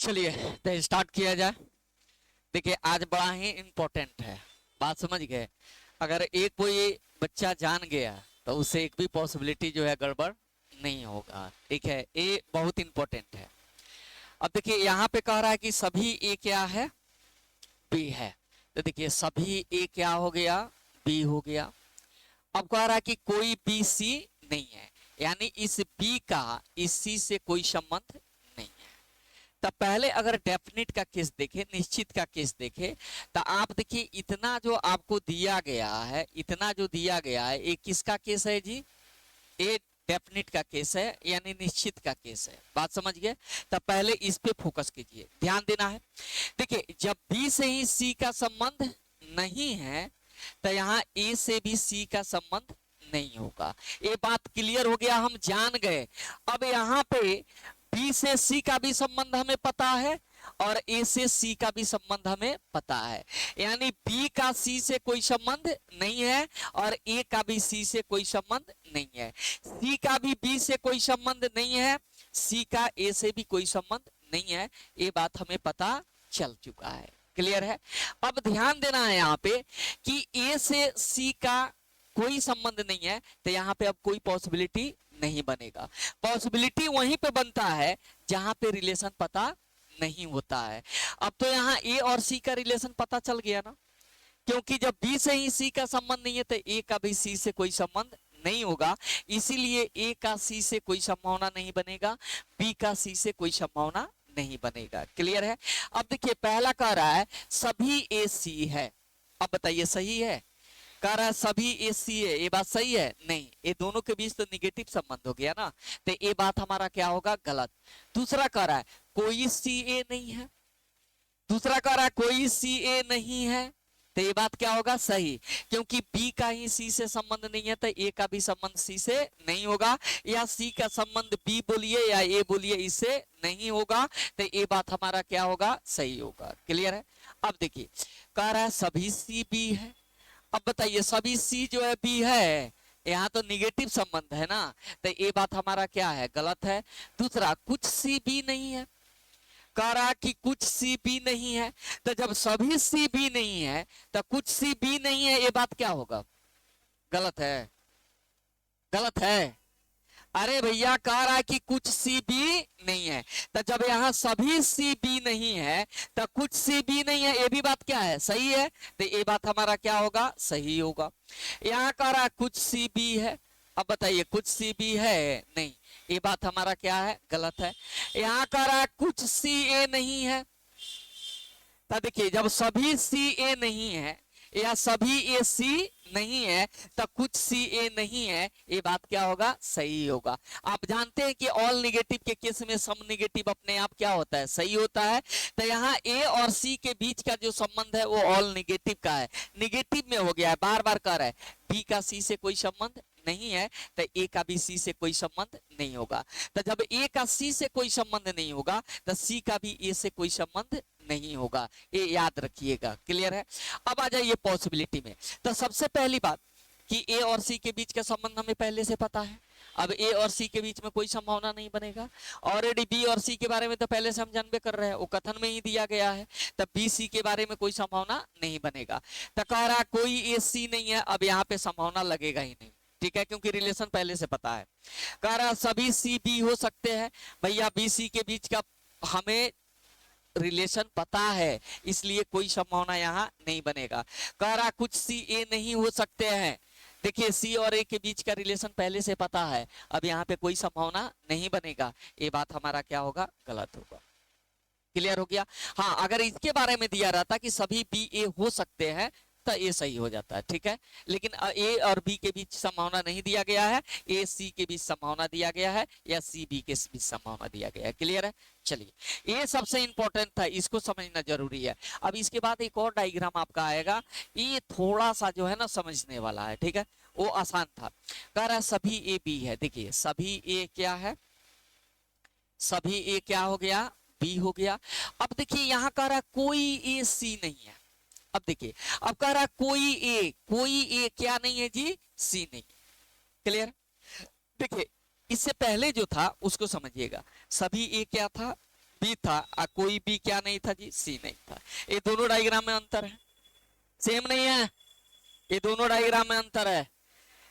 चलिए तो स्टार्ट किया जाए। देखिए आज बड़ा ही इम्पोर्टेंट है, बात समझ गए। अगर एक कोई बच्चा जान गया तो उसे एक भी पॉसिबिलिटी जो है गड़बड़ नहीं होगा। ठीक है, ये बहुत इंपॉर्टेंट है। अब देखिए यहाँ पे कह रहा है कि सभी ए क्या है, बी है। तो देखिए सभी ए क्या हो गया, बी हो गया। अब कह रहा है कि कोई बी सी नहीं है, यानी इस बी का इस सी से कोई संबंध नहीं है। तब पहले अगर डेफिनेट का केस देखे, निश्चित का केस देखे, तो आप देखिए इतना जो आपको दिया गया है, इतना जो दिया गया है, ये किसका केस है जी? ये डेफिनेट का केस है, यानी निश्चित का केस है। बात समझ गए? तब पहले इस पे फोकस कीजिए, ध्यान देना है। देखिए जब बी से ही सी का संबंध नहीं है तो यहाँ ए से भी सी का संबंध नहीं होगा। ये बात क्लियर हो गया, हम जान गए। अब यहाँ पे बी से सी का भी संबंध हमें पता है और ए से सी का भी संबंध हमें पता है, यानी बी का सी से कोई संबंध नहीं है और ए का भी सी से कोई संबंध नहीं है। सी का भी बी से कोई संबंध नहीं है, सी का ए से भी कोई संबंध नहीं है। ये बात हमें पता चल चुका है, क्लियर है। अब ध्यान देना है यहाँ पे कि ए से सी का कोई संबंध नहीं है, तो यहाँ पे अब कोई पॉसिबिलिटी नहीं बनेगा। पॉसिबिलिटी वहीं पे बनता है जहां पे रिलेशन पता नहीं होता है। अब तो यहाँ ए और सी का रिलेशन पता चल गया ना, क्योंकि जब बी से ही सी का संबंध नहीं है तो ए का भी सी से कोई संबंध नहीं होगा, इसीलिए ए का सी से कोई संभावना नहीं बनेगा, बी का सी से कोई संभावना नहीं बनेगा। क्लियर है। अब देखिए पहला कह रहा है सभी ए सी है। अब बताइए सही है? कह रहा है सभी ए सी है, ये बात सही है? नहीं, ये दोनों के बीच तो निगेटिव संबंध हो गया ना, तो ये बात हमारा क्या होगा? गलत। दूसरा कह रहा है कोई सी ए नहीं है, दूसरा कह रहा है कोई सी ए नहीं है, तो ये बात क्या होगा? सही, क्योंकि बी का ही सी से संबंध नहीं है तो ए का भी संबंध सी से नहीं होगा, या सी का संबंध बी बोलिए या ए बोलिए इससे नहीं होगा, तो ये बात हमारा क्या होगा? सही होगा। क्लियर है। अब देखिए कह रहा है सभी सी बी है। अब बताइए सभी सी जो है बी है, यहाँ तो निगेटिव संबंध है ना, तो ये बात हमारा क्या है? गलत है। दूसरा कुछ सी बी नहीं है, कह रहा कि कुछ सी बी नहीं है, तो जब सभी सी बी नहीं है तो कुछ सी बी नहीं है, ये बात क्या होगा? गलत है, गलत है। अरे भैया कह रहा है कि कुछ सी बी नहीं है, तो जब यहाँ सभी सी बी नहीं है तो कुछ सी बी नहीं है, ये भी बात क्या है? सही है, तो ये बात हमारा क्या होगा? सही होगा। यहाँ कह रहा है कुछ सी बी है, अब बताइए कुछ सी बी है? नहीं, ये बात हमारा क्या है? गलत है। यहाँ कह रहा है कुछ सी ए नहीं है, तो देखिए जब सभी सी ए नहीं है या सभी ए सी नहीं है तो कुछ सी ए नहीं है, ये बात क्या होगा? सही होगा। आप जानते हैं कि ऑल निगेटिव के केस में सम निगेटिव अपने आप क्या होता है? सही होता है। तो यहाँ ए और सी के बीच का जो संबंध है वो ऑल निगेटिव का है, निगेटिव में हो गया है। बार बार कह रहा है बी का सी से कोई संबंध नहीं है तो ए का भी सी से कोई संबंध नहीं होगा, तो जब ए का सी से कोई संबंध नहीं होगा तो सी का भी ए से कोई संबंध नहीं होगा, ये याद रखिएगा। क्लियर है। अब आ जाइए पॉसिबिलिटी में। तो सबसे पहली बात कि ए और सी के बीच का संबंध हमें पहले से पता है, अब ए और सी के बीच में कोई संभावना नहीं बनेगा। ऑलरेडी बी और सी के बारे में तो पहले से हम जानबे कर रहे हैं, वो कथन में ही दिया गया है, तब बी सी के बारे में कोई संभावना नहीं बनेगा। तो कह रहा कोई ए सी नहीं है, अब यहाँ पे संभावना लगेगा ही नहीं, ठीक है, क्योंकि रिलेशन पहले से पता है। कह रहा सभी सी बी हो सकते हैं, भैया बी सी के बीच का हमें रिलेशन पता है, इसलिए कोई संभावना यहाँ नहीं बनेगा। कह रहा कुछ सी ए नहीं हो सकते हैं, देखिए सी और ए के बीच का रिलेशन पहले से पता है, अब यहाँ पे कोई संभावना नहीं बनेगा, ये बात हमारा क्या होगा? गलत होगा। क्लियर हो गया। हाँ, अगर इसके बारे में दिया रहता कि सभी बी ए हो सकते हैं तो ये सही हो जाता है, ठीक है, लेकिन ए और बी के बीच संभावना नहीं दिया गया है, ए सी के बीच संभावना दिया गया है या सी बी के बीच संभावना दिया गया है। क्लियर है। चलिए ये सबसे इंपॉर्टेंट था, इसको समझना जरूरी है। अब इसके बाद एक और डायग्राम आपका आएगा, ये थोड़ा सा जो है ना समझने वाला है, ठीक है, वो आसान था। कह रहा है सभी ए बी है, देखिए सभी ए क्या है? सभी ए क्या हो गया? बी हो गया। अब देखिए यहाँ कह रहा है कोई ए सी नहीं है, अब देखिए अब कह रहा है कोई ए क्या नहीं है जी? सी नहीं। क्लियर। देखिए इससे पहले जो था उसको समझिएगा, सभी ए क्या था? बी था और कोई बी क्या नहीं था जी, सी नहीं था। ये दोनों डायग्राम में अंतर है, सेम नहीं है, ये दोनों डायग्राम में अंतर है।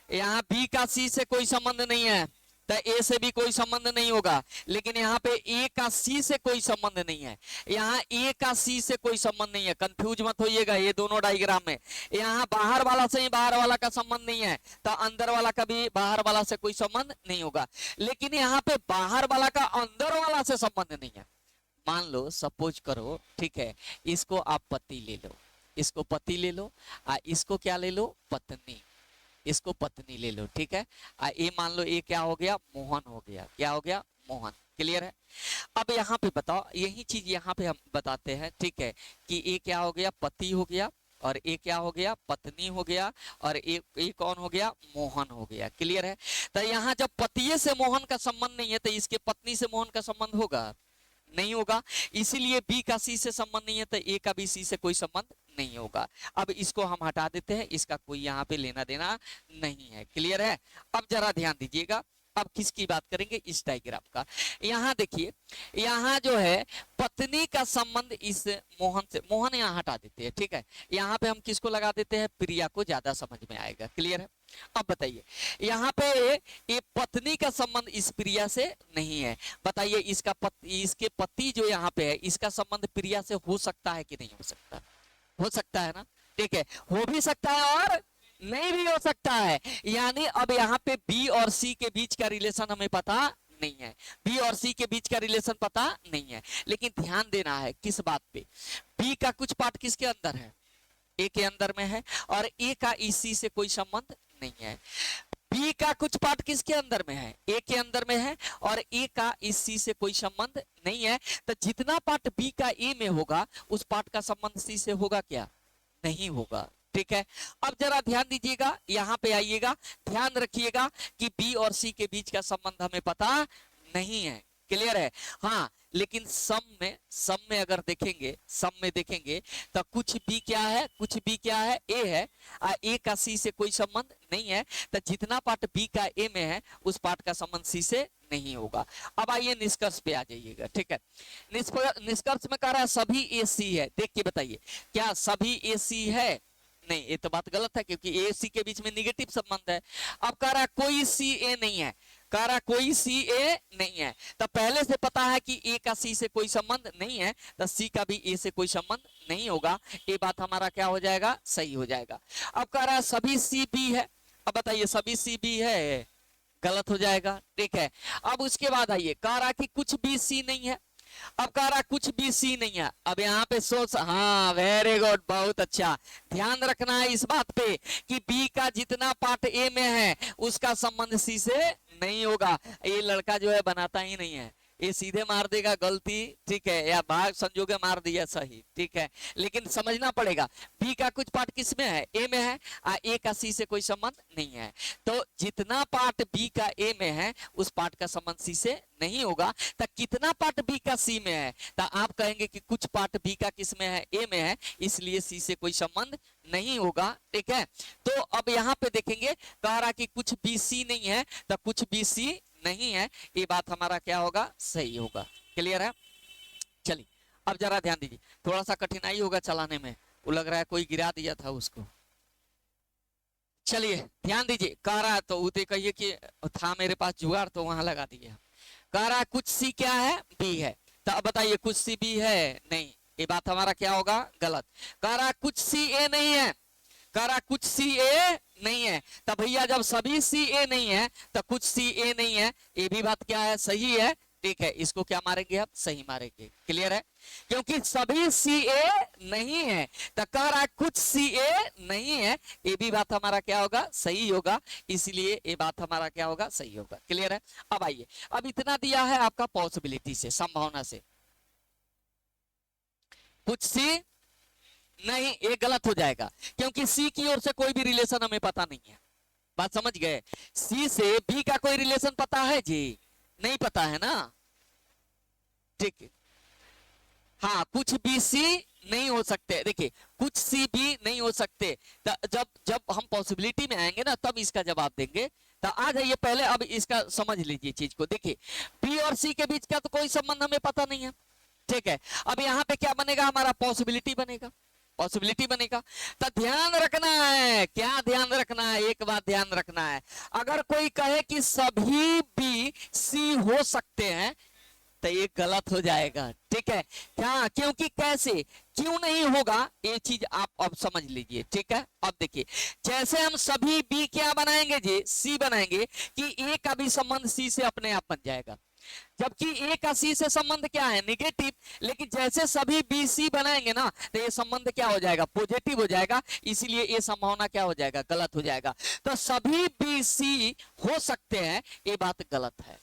यहाँ बी का सी से कोई संबंध नहीं है तो ए से भी कोई संबंध नहीं होगा, लेकिन यहाँ पे ए का सी से कोई संबंध नहीं है, यहाँ ए का सी से कोई संबंध नहीं है। कंफ्यूज मत होइएगा, ये दोनों डायग्राम में यहाँ बाहर वाला से ही बाहर वाला का संबंध नहीं है तो अंदर वाला का भी बाहर वाला से कोई संबंध नहीं होगा, लेकिन यहाँ पे बाहर वाला का अंदर वाला से संबंध नहीं है। मान लो सपोज करो, ठीक है, इसको आप पति ले लो, इसको पति ले लो, इसको क्या ले लो, पत्नी, इसको पत्नी ले लो, ठीक है। ये मान लो ये क्या हो गया, मोहन हो गया, क्या हो गया, मोहन। क्लियर है। अब यहाँ पे बताओ, यही चीज यहाँ पे हम बताते हैं, ठीक है, कि ये क्या हो गया, पति हो गया, और ये क्या हो गया, पत्नी हो गया, और ये कौन हो गया, मोहन हो गया। क्लियर है। तो यहाँ जब पति से मोहन का संबंध नहीं है तो इसके पत्नी से मोहन का संबंध होगा, नहीं होगा। इसीलिए बी का सी से संबंध नहीं है तो ए का भी सी से कोई संबंध नहीं होगा। अब इसको हम हटा देते हैं, इसका कोई यहाँ पे लेना देना नहीं है। क्लियर है। अब जरा ध्यान दीजिएगा, अब किसकी बात करेंगे, इस डायग्राम का। यहाँ देखिए, यहाँ जो है पत्नी का संबंध इस मोहन से, मोहन यहाँ हटा देते हैं, ठीक है। यहाँ पे हम किसको लगा देते हैं, प्रिया को, ज्यादा समझ में आएगा। क्लियर है। अब बताइए, यहाँ पे ये पत्नी का संबंध इस प्रिया से नहीं है, बताइए इसके पति जो यहाँ पे है, इसका संबंध प्रिया से हो सकता है कि नहीं हो सकता, हो सकता है ना, ठीक है, हो भी सकता है और नहीं भी हो सकता है। यानी अब यहाँ पे बी और सी के बीच का रिलेशन हमें पता नहीं है, बी और सी के बीच का रिलेशन पता नहीं है, लेकिन ध्यान देना है किस बात पे, बी का कुछ पार्ट किसके अंदर है, ए के अंदर में है, और ए का इसी से कोई संबंध नहीं है। बी का कुछ पार्ट किसके अंदर में है, ए के अंदर में है, और ए का इस सी से कोई संबंध नहीं है। तो जितना पार्ट बी का ए में होगा उस पार्ट का संबंध सी से होगा क्या, नहीं होगा। ठीक है। अब जरा ध्यान दीजिएगा, यहाँ पे आइएगा, ध्यान रखिएगा कि बी और सी के बीच का संबंध हमें पता नहीं है। क्लियर है। हाँ, लेकिन सम में अगर देखेंगे, सम में देखेंगे तो कुछ बी क्या है, कुछ बी क्या है, ए है, ए का सी से कोई संबंध नहीं है। तो जितना पार्ट बी का ए में है उस पार्ट का संबंध सी से नहीं होगा। अब आइए निष्कर्ष पे आ जाइएगा। ठीक है, निष्कर्ष में कह रहा है सभी ए सी है। देख के बताइए, क्या सभी ए सी है? नहीं, ये तो बात गलत है, क्योंकि ए सी के बीच में निगेटिव संबंध है। अब कह रहा है कोई सी ए नहीं है, कह रहा कोई सी ए नहीं है, तो पहले से पता है कि ए का सी से कोई संबंध नहीं है, तो सी का भी ए से कोई संबंध नहीं होगा। ये बात हमारा क्या हो जाएगा, सही हो जाएगा। अब कह रहा है सभी सी बी है। अब बताइए सभी सी बी है, गलत हो जाएगा। ठीक है। अब उसके बाद आइए, कह रहा कि कुछ बी सी नहीं है। अब कह रहा कुछ भी सी नहीं है। अब यहाँ पे सोच, हाँ वेरी गुड, बहुत अच्छा, ध्यान रखना है इस बात पे कि बी का जितना पार्ट ए में है उसका संबंध सी से नहीं होगा। ये लड़का जो है बनाता ही नहीं है, ये सीधे मार देगा गलती, ठीक है, या भाग संजोगे मार दिया सही, ठीक है। लेकिन समझना पड़ेगा बी का कुछ पार्ट किस में है, ए में है, ए का सी से कोई संबंध नहीं है। तो जितना पार्ट बी का ए में है उस पार्ट का संबंध सी से नहीं होगा। तो कितना पार्ट बी का सी में है, तो आप कहेंगे कि कुछ पार्ट बी का किस में है, ए में है, इसलिए सी से कोई संबंध नहीं होगा। ठीक है। तो अब यहाँ पे देखेंगे, कह रहा कि कुछ बी सी नहीं है, तो कुछ बी सी नहीं है, ये बात हमारा क्या होगा, सही होगा। क्लियर है। चलिए अब जरा ध्यान दीजिए, थोड़ा सा कठिनाई होगा चलाने में, वो लग रहा है कोई गिरा दिया था उसको। चलिए ध्यान दीजिए, कह रहा है तो उसे कहिए कि था मेरे पास जुगाड़ तो वहां लगा दिया। कह रहा है कुछ सी क्या है, बी है। तो अब बताइए कुछ सी बी है, नहीं, ये बात हमारा क्या होगा, गलत। कह रहा है कुछ सी ए नहीं है, कह रहा कुछ सी ए नहीं है। तब भैया जब सभी सी ए नहीं है तो कुछ सी ए नहीं है, ये भी बात क्या है, सही है। ठीक है, इसको क्या मारेंगे, आप सही मारेंगे। क्लियर है। क्योंकि सभी सी ए नहीं है तो कह रहा है कुछ सी ए नहीं है, ये भी बात हमारा क्या होगा, सही होगा, इसलिए ये बात हमारा क्या होगा, सही होगा। क्लियर है। अब आइए, अब इतना दिया है आपका पॉसिबिलिटी से, संभावना से, कुछ सी नहीं, ये गलत हो जाएगा, क्योंकि सी की ओर से कोई भी रिलेशन हमें पता नहीं है। बात समझ गए। सी से बी का कोई रिलेशन पता है जी, नहीं पता है ना। ठीक है। हाँ, कुछ बी सी नहीं हो सकते। देखिए कुछ सी भी नहीं हो सकते, जब हम पॉसिबिलिटी में आएंगे ना तब इसका जवाब देंगे। तो आ जाइए पहले, अब इसका समझ लीजिए चीज को। देखिए बी और सी के बीच का तो कोई संबंध हमें पता नहीं है, ठीक है। अब यहाँ पे क्या बनेगा, हमारा पॉसिबिलिटी बनेगा, पॉसिबिलिटी बनेगा। तो ध्यान रखना है, क्या ध्यान रखना है, एक बात ध्यान रखना है, अगर कोई कहे कि सभी बी सी हो सकते हैं तो ये गलत हो जाएगा। ठीक है, क्या, क्योंकि कैसे, क्यों नहीं होगा, ये चीज आप अब समझ लीजिए। ठीक है, अब देखिए, जैसे हम सभी बी क्या बनाएंगे जी, सी बनाएंगे, कि ए का भी संबंध सी से अपने आप बन जाएगा, जबकि ए का सी से संबंध क्या है, निगेटिव। लेकिन जैसे सभी बी सी बनाएंगे ना, तो ये संबंध क्या हो जाएगा, पॉजिटिव हो जाएगा, इसीलिए ये संभावना क्या हो जाएगा, गलत हो जाएगा। तो सभी बी सी हो सकते हैं, ये बात गलत है।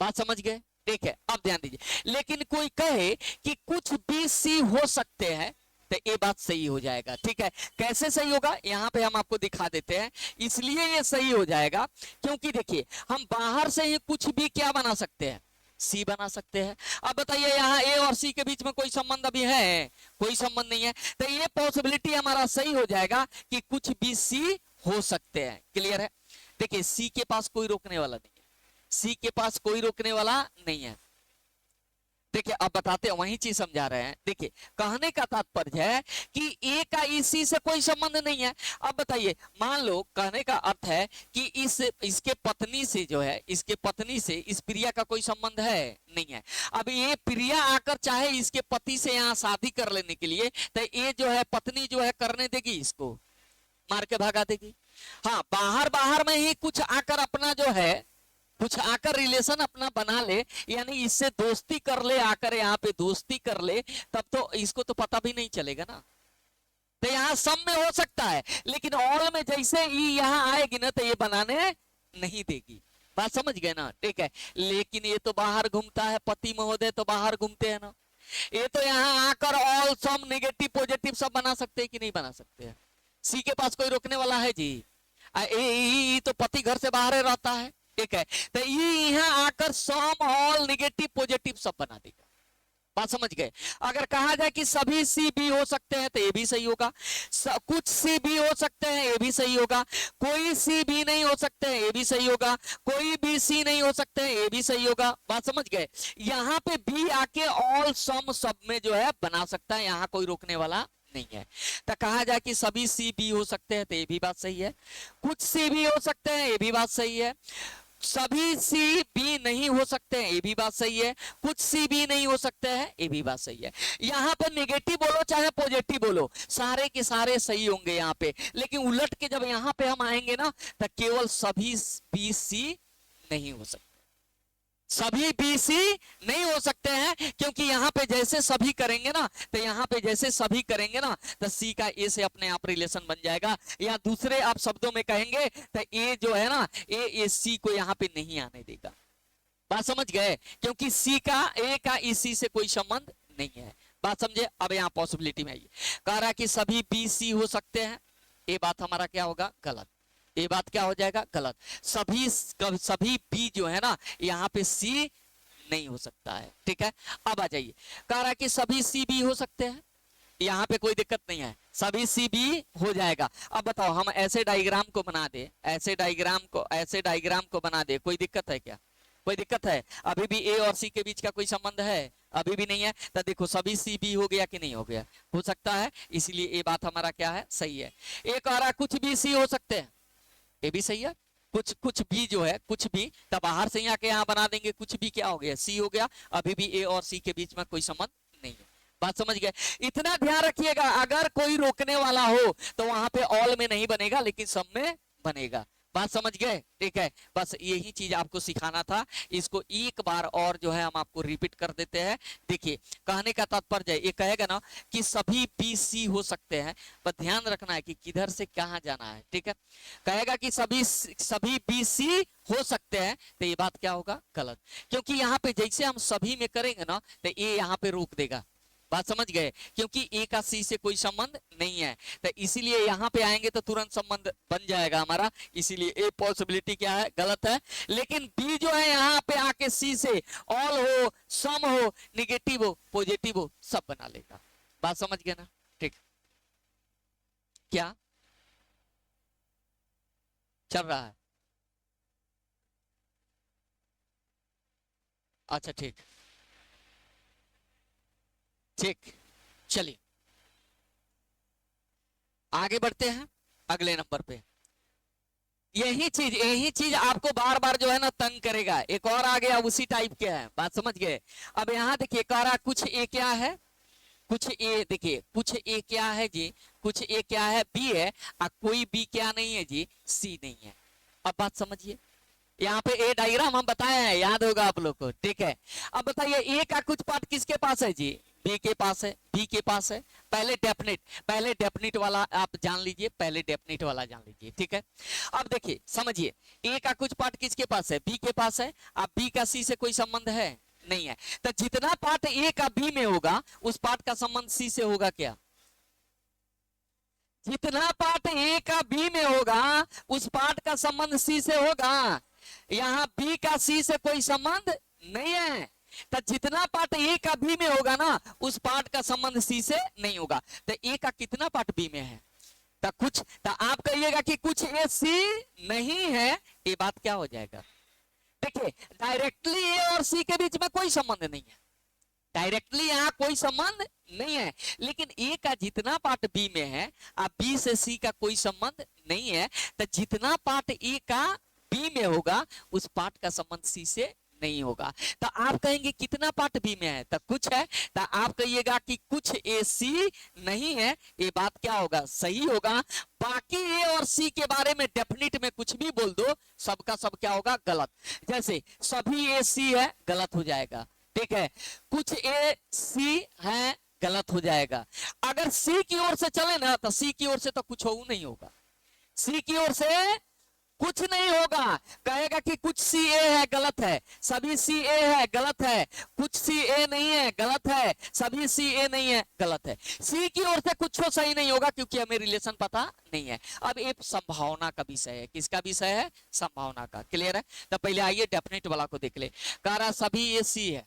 बात समझ गए? ठीक है, अब ध्यान दीजिए, लेकिन कोई कहे कि कुछ बी सी हो सकते हैं तो ये बात सही हो जाएगा। ठीक है, कैसे सही होगा, यहां पे हम आपको दिखा देते हैं। इसलिए ये सही हो जाएगा क्योंकि देखिए, हम बाहर से ही कुछ भी क्या बना सकते हैं, सी बना सकते हैं। अब बताइए, यहाँ ए और सी के बीच में कोई संबंध अभी है, कोई संबंध नहीं है, तो ये पॉसिबिलिटी हमारा सही हो जाएगा कि कुछ भी सी हो सकते हैं। क्लियर है? देखिए, सी के पास कोई रोकने वाला नहीं है, सी के पास कोई रोकने वाला नहीं है। देखिए, अब बताते हैं, वही चीज समझा रहे हैं। देखिए, कहने का तात्पर्य है कि ए का इसी से कोई संबंध नहीं है। अब बताइए, मान लो, कहने का अर्थ है कि इसके पत्नी से जो है, इसके पत्नी से इस प्रिया का कोई संबंध है, नहीं है। अब ये प्रिया आकर चाहे इसके पति से यहाँ शादी कर लेने के लिए, तो ये जो है पत्नी जो है करने देगी, इसको मार के भगा देगी। हाँ, बाहर बाहर में ही कुछ आकर अपना जो है, कुछ आकर रिलेशन अपना बना ले, यानी इससे दोस्ती कर ले, आकर यहाँ पे दोस्ती कर ले, तब तो इसको तो पता भी नहीं चलेगा ना। तो यहाँ सम में हो सकता है, लेकिन ऑल में जैसे ही यहाँ आएगी ना, तो ये बनाने नहीं देगी। बात समझ गए ना? ठीक है, लेकिन ये तो बाहर घूमता है, पति महोदय तो बाहर घूमते हैं ना, ये तो यहाँ आकर ऑल सम नेगेटिव पॉजिटिव सब बना सकते हैं कि नहीं बना सकते हैं? सी के पास कोई रोकने वाला है जी? तो पति घर से बाहर रहता है। ठीक है, तो ये यहाँ आकर सम ऑल निगेटिव पॉजिटिव सब बना देगा। बात समझ गए? अगर कहा जाए कि सभी सी बी हो सकते हैं तो ये भी सही होगा, कुछ सी बी हो सकते हैं ये भी सही होगा, कोई सी बी नहीं हो सकते हैं ये भी सही होगा, कोई बी सी नहीं हो सकते हैं ये भी सही होगा। बात समझ गए? यहाँ पे बी आके ऑल सम सब में जो है बना सकता है, यहाँ कोई रोकने वाला नहीं है। तो कहा जाए कि सभी सी बी हो सकते हैं तो ये भी बात सही है, कुछ सी बी हो सकते हैं ये भी बात सही है, सभी सी बी नहीं हो सकते हैं ये भी बात सही है, कुछ सी बी नहीं हो सकते हैं ये भी बात सही है। यहाँ पे नेगेटिव बोलो चाहे पॉजिटिव बोलो, सारे के सारे सही होंगे यहाँ पे। लेकिन उलट के जब यहाँ पे हम आएंगे ना, तो केवल सभी बी सी नहीं हो सकते, सभी बी सी नहीं हो सकते हैं, क्योंकि यहाँ पे जैसे सभी करेंगे ना, तो यहाँ पे जैसे सभी करेंगे ना, तो सी का ए से अपने आप रिलेशन बन जाएगा, या दूसरे आप शब्दों में कहेंगे तो ए जो है ना, ए सी को यहाँ पे नहीं आने देगा। बात समझ गए? क्योंकि सी का ए का इसी से कोई संबंध नहीं है। बात समझे? अब यहाँ पॉसिबिलिटी में आइए, कह रहा कि सभी बी सी हो सकते हैं, ये बात हमारा क्या होगा, गलत। ये बात क्या हो जाएगा, गलत। सभी बी जो है ना, यहाँ पे सी नहीं हो सकता है। ठीक है, अब आ जाइए, कह रहा कि सभी सी बी हो सकते हैं, यहाँ पे कोई दिक्कत नहीं है, सभी सी बी हो जाएगा। अब बताओ, हम ऐसे डायग्राम को बना दे, ऐसे डायग्राम को बना दे, कोई दिक्कत है क्या? कोई दिक्कत है? अभी भी ए और सी के बीच का कोई संबंध है? अभी भी नहीं है। तो देखो, सभी सी बी हो गया कि नहीं हो गया? हो सकता है, इसलिए ये बात हमारा क्या है, सही है। एक आ रहा कुछ भी सी हो सकते हैं, ये भी सही है। कुछ भी जो है, कुछ भी, तब बाहर से यहाँ के यहाँ बना देंगे, कुछ भी क्या हो गया, सी हो गया। अभी भी ए और सी के बीच में कोई संबंध नहीं है। बात समझ गए? इतना ध्यान रखिएगा, अगर कोई रोकने वाला हो तो वहां पे ऑल में नहीं बनेगा, लेकिन सब में बनेगा। बात समझ गए? ठीक है, बस यही चीज आपको सिखाना था। इसको एक बार और जो है हम आपको रिपीट कर देते हैं। देखिए, कहने का तात्पर्य ये कहेगा ना कि सभी बी सी हो सकते हैं, पर ध्यान रखना है कि किधर से कहाँ जाना है। ठीक है, कहेगा कि सभी बी सी हो सकते हैं, तो ये बात क्या होगा, गलत। क्योंकि यहाँ पे जैसे हम सभी में करेंगे ना, तो ये यहाँ पे रोक देगा। बात समझ गए? क्योंकि ए का सी से कोई संबंध नहीं है, तो इसीलिए यहाँ पे आएंगे तो तुरंत संबंध बन जाएगा हमारा, इसीलिए ए पॉसिबिलिटी क्या है, गलत है। लेकिन बी जो है यहाँ पे आके सी से ऑल हो, सम हो, निगेटिव हो, पॉजिटिव हो, सब बना लेगा। बात समझ गए ना? ठीक, क्या चल रहा है? अच्छा, ठीक, ठीक, चलिए आगे बढ़ते हैं अगले नंबर पे। यही चीज आपको बार बार जो है ना तंग करेगा। एक और आ गया उसी टाइप के है, बात समझ गए। अब यहाँ देखिए कह रहा कुछ ए क्या है, कुछ ए, देखिए कुछ ए क्या है जी, कुछ ए क्या है, बी है, और कोई बी क्या नहीं है जी, सी नहीं है। अब बात समझिए, यहाँ पे ए डायग्राम हम बताए हैं, याद होगा आप लोग को, ठीक है। अब बताइए ए का कुछ पार्ट किसके पास है जी, बी के पास है, बी के पास है। पहले डेफिनिट वाला आप जान लीजिए, पहले डेफिनिट वाला जान लीजिए, ठीक है। अब देखिए समझिए, ए का कुछ पार्ट किसके पास है, बी के पास है। अब बी का सी से कोई संबंध है नहीं है, तो जितना पार्ट ए का बी में होगा उस पार्ट का संबंध सी से होगा क्या, जितना पार्ट ए का बी में होगा उस पार्ट का संबंध सी से होगा। यहाँ बी का सी से कोई संबंध नहीं है, तो जितना पार्ट ए का बी में होगा ना उस पार्ट का संबंध सी से नहीं होगा। तो ए का कितना पार्ट बी में है, तो आप कहिएगा कि कुछ ए सी नहीं है, ये बात क्या हो जाएगा। देखिए डायरेक्टली ए और सी के बीच में कोई संबंध नहीं है, डायरेक्टली यहाँ कोई संबंध नहीं है, लेकिन ए का जितना पार्ट बी में है, अब बी से सी का कोई संबंध नहीं है, तो जितना पार्ट ए का बी में होगा उस पार्ट का संबंध सी से नहीं होगा। तो आप कहेंगे कितना पार्ट बी में है, तो कुछ है, तो आप कहिएगा कि कुछ ए सी नहीं है, ये बात क्या होगा, सही होगा। बाकी ए और सी के बारे में डेफिनिट में कुछ भी बोल दो, सबका सब क्या होगा, गलत। जैसे सभी ए सी है, गलत हो जाएगा, ठीक है। कुछ ए सी है, गलत हो जाएगा। अगर सी की ओर से चले ना तो सी की ओर से तो कुछ हो नहीं होगा, सी की ओर से कुछ नहीं होगा। कहेगा कि कुछ सी ए है, गलत है। सभी सी ए है, गलत है। कुछ सी ए नहीं है, गलत है। सभी सी ए नहीं है, गलत है। सी की ओर से कुछ सही नहीं होगा क्योंकि हमें रिलेशन पता नहीं है। अब एक संभावना का विषय है, किसका विषय है, संभावना का। क्लियर है, तो पहले आइए डेफिनेट वाला को देख ले। कह रहा सभी ए सी है,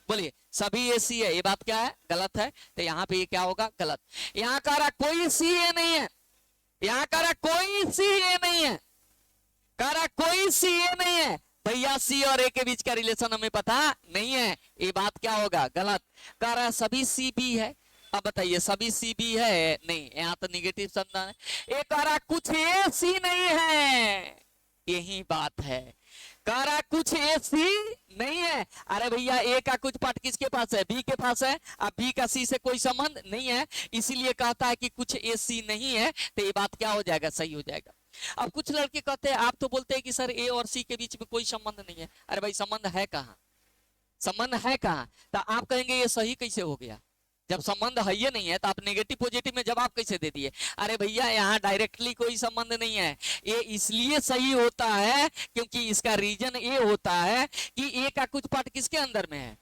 बोलिए सभी ए सी है, ये बात क्या है, गलत है। तो यहाँ पे ये क्या होगा, गलत। यहाँ कह रहा कोई सी ए नहीं है, यहाँ कह रहा कोई सी ए नहीं है, कह रहा कोई सी ए नहीं है। भैया सी और ए के बीच का रिलेशन हमें पता नहीं है, ये बात क्या होगा, गलत। कह रहा सभी सी बी है, अब बताइए सभी सी बी है, नहीं, यहाँ तो निगेटिव संधान है। ये कह रहा कुछ ए सी नहीं है, यही बात है। कह रहा कुछ ए सी नहीं है, अरे भैया ए का कुछ पार्ट किसके पास है, बी के पास है। अब बी का सी से कोई संबंध नहीं है, इसीलिए कहता है कि कुछ ए सी नहीं है, तो ये बात क्या हो जाएगा, सही हो जाएगा। अब कुछ लड़के कहते हैं, आप तो बोलते हैं कि सर ए और सी के बीच में कोई संबंध नहीं है। अरे भाई संबंध है कहाँ, संबंध है कहाँ, तो आप कहेंगे ये सही कैसे हो गया, जब संबंध है ये नहीं है तो आप नेगेटिव पॉजिटिव में जवाब कैसे दे दिए। अरे भैया यहाँ डायरेक्टली कोई संबंध नहीं है, ये इसलिए सही होता है क्योंकि इसका रीजन ये होता है कि ए का कुछ पार्ट किसके अंदर में है,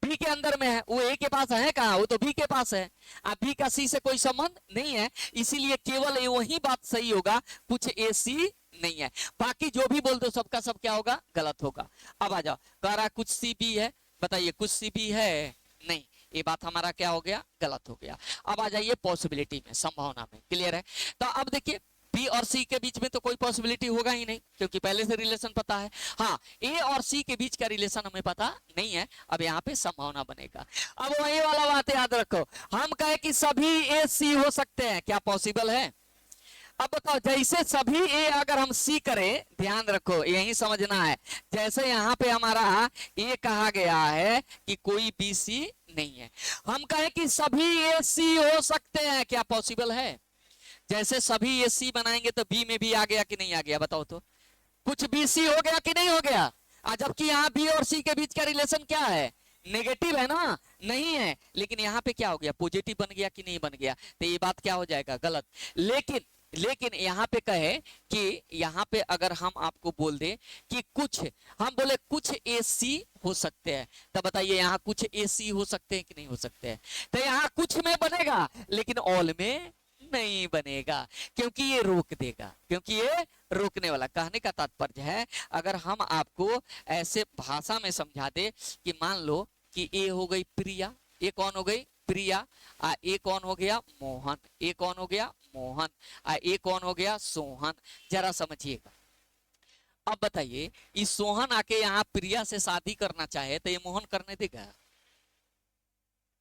बी के अंदर में है। वो ए के पास है कहाँ, वो तो बी के पास है। अब बी का सी से कोई संबंध नहीं है, इसीलिए केवल वही बात सही होगा, कुछ ए सी नहीं है। बाकी जो भी बोल दो सबका सब क्या होगा, गलत होगा। अब आ जाओ, कह रहा कुछ सी बी है, बताइए कुछ सी बी है, नहीं, ये बात हमारा क्या हो गया, गलत हो गया। अब आ जाइए पॉसिबिलिटी में, संभावना में। क्लियर है, तो अब देखिए बी और सी के बीच में तो कोई पॉसिबिलिटी होगा ही नहीं क्योंकि पहले से रिलेशन पता है। हाँ, ए और सी के बीच का रिलेशन हमें पता नहीं है, अब यहाँ पे संभावना बनेगा। अब वही वाला बात याद रखो, हम कहे कि सभी ए सी हो सकते हैं, क्या पॉसिबल है। अब बताओ, जैसे सभी ए अगर हम सी करें, ध्यान रखो यही समझना है, जैसे यहाँ पे हमारा ए कहा गया है कि कोई बी सी नहीं है, हम कहें कि सभी ए सी हो सकते हैं, क्या पॉसिबल है। जैसे सभी ए सी बनाएंगे तो बी में भी आ गया कि नहीं आ गया, बताओ तो, कुछ बी सी हो गया कि नहीं हो गया। जबकि यहाँ बी और सी के बीच का रिलेशन क्या है, नेगेटिव है ना, नहीं है, लेकिन यहाँ पे क्या हो गया, पॉजिटिव बन गया कि नहीं बन गया, तो ये बात क्या हो जाएगा, गलत। लेकिन यहाँ पे कहे कि यहाँ पे अगर हम आपको बोल दे कि कुछ, हम बोले कुछ ए सी हो सकते हैं, तो बताइए यहाँ कुछ ए सी हो सकते हैं कि नहीं हो सकते हैं। तो यहाँ कुछ में बनेगा लेकिन ऑल में नहीं बनेगा, क्योंकि ये रोक देगा, क्योंकि ये रोकने वाला। कहने का तात्पर्य है, अगर हम आपको ऐसे भाषा में समझा दे कि मान लो कि ए हो गई प्रिया, ए कौन हो गई, प्रिया, ए कौन हो गया, मोहन, ए कौन हो गया, मोहन, ए कौन हो गया, सोहन। जरा समझिएगा, अब बताइए इस सोहन आके यहाँ प्रिया से शादी करना चाहे तो ये मोहन करने देगा,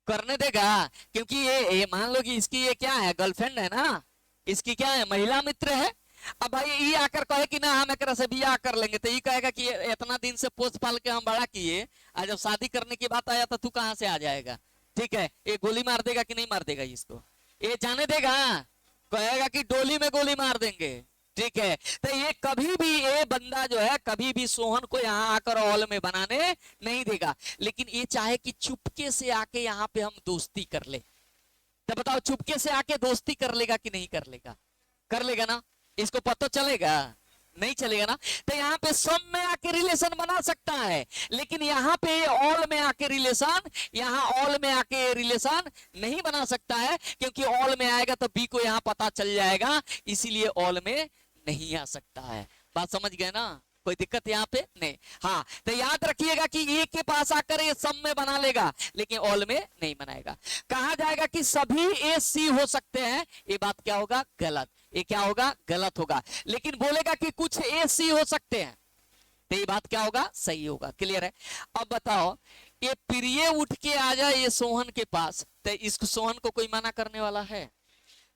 करने देगा, क्योंकि ये मान लो कि इसकी ये क्या है, गर्लफ्रेंड है ना, इसकी क्या है, महिला मित्र है। अब भाई ये आकर कहे कि ना हम एक से बियाह कर लेंगे, तो ये कहेगा कि इतना दिन से पोस पाल के हम बड़ा किए, आज जब शादी करने की बात आया तो तू कहां से आ जाएगा। ठीक है, ये गोली मार देगा कि नहीं मार देगा इसको, ये जाने देगा, कहेगा कि डोली में गोली मार देंगे। ठीक है, तो ये कभी भी ये बंदा जो है कभी भी सोहन को यहाँ आकर हॉल में बनाने नहीं देगा, लेकिन ये चाहे कि चुपके से आके यहाँ पे हम दोस्ती कर ले, तो बताओ चुपके से आके दोस्ती कर लेगा कि नहीं कर लेगा, कर लेगा ना, इसको पता चलेगा, नहीं चलेगा ना। तो यहाँ पे सम में आके रिलेशन बना सकता है, लेकिन यहाँ पे ऑल में आके रिलेशन, यहाँ ऑल में आके रिलेशन नहीं बना सकता है, क्योंकि ऑल में आएगा तो बी को यहाँ पता चल जाएगा, इसीलिए ऑल में नहीं आ सकता है। बात समझ गए ना, कोई दिक्कत यहाँ पे नहीं। हाँ, तो याद रखिएगा कि ए के पास आकर ये सम में बना लेगा, लेकिन ऑल में नहीं बनाएगा। कहा जाएगा कि सभी ए सी हो सकते हैं, ये बात क्या होगा, गलत, ये क्या होगा, गलत होगा। लेकिन बोलेगा कि कुछ ए सी हो सकते हैं, तो ये बात क्या होगा, सही होगा। क्लियर है। अब बताओ, ये प्रिय उठ के आ जाए ये सोहन के पास, तो इस सोहन को कोई मना करने वाला है,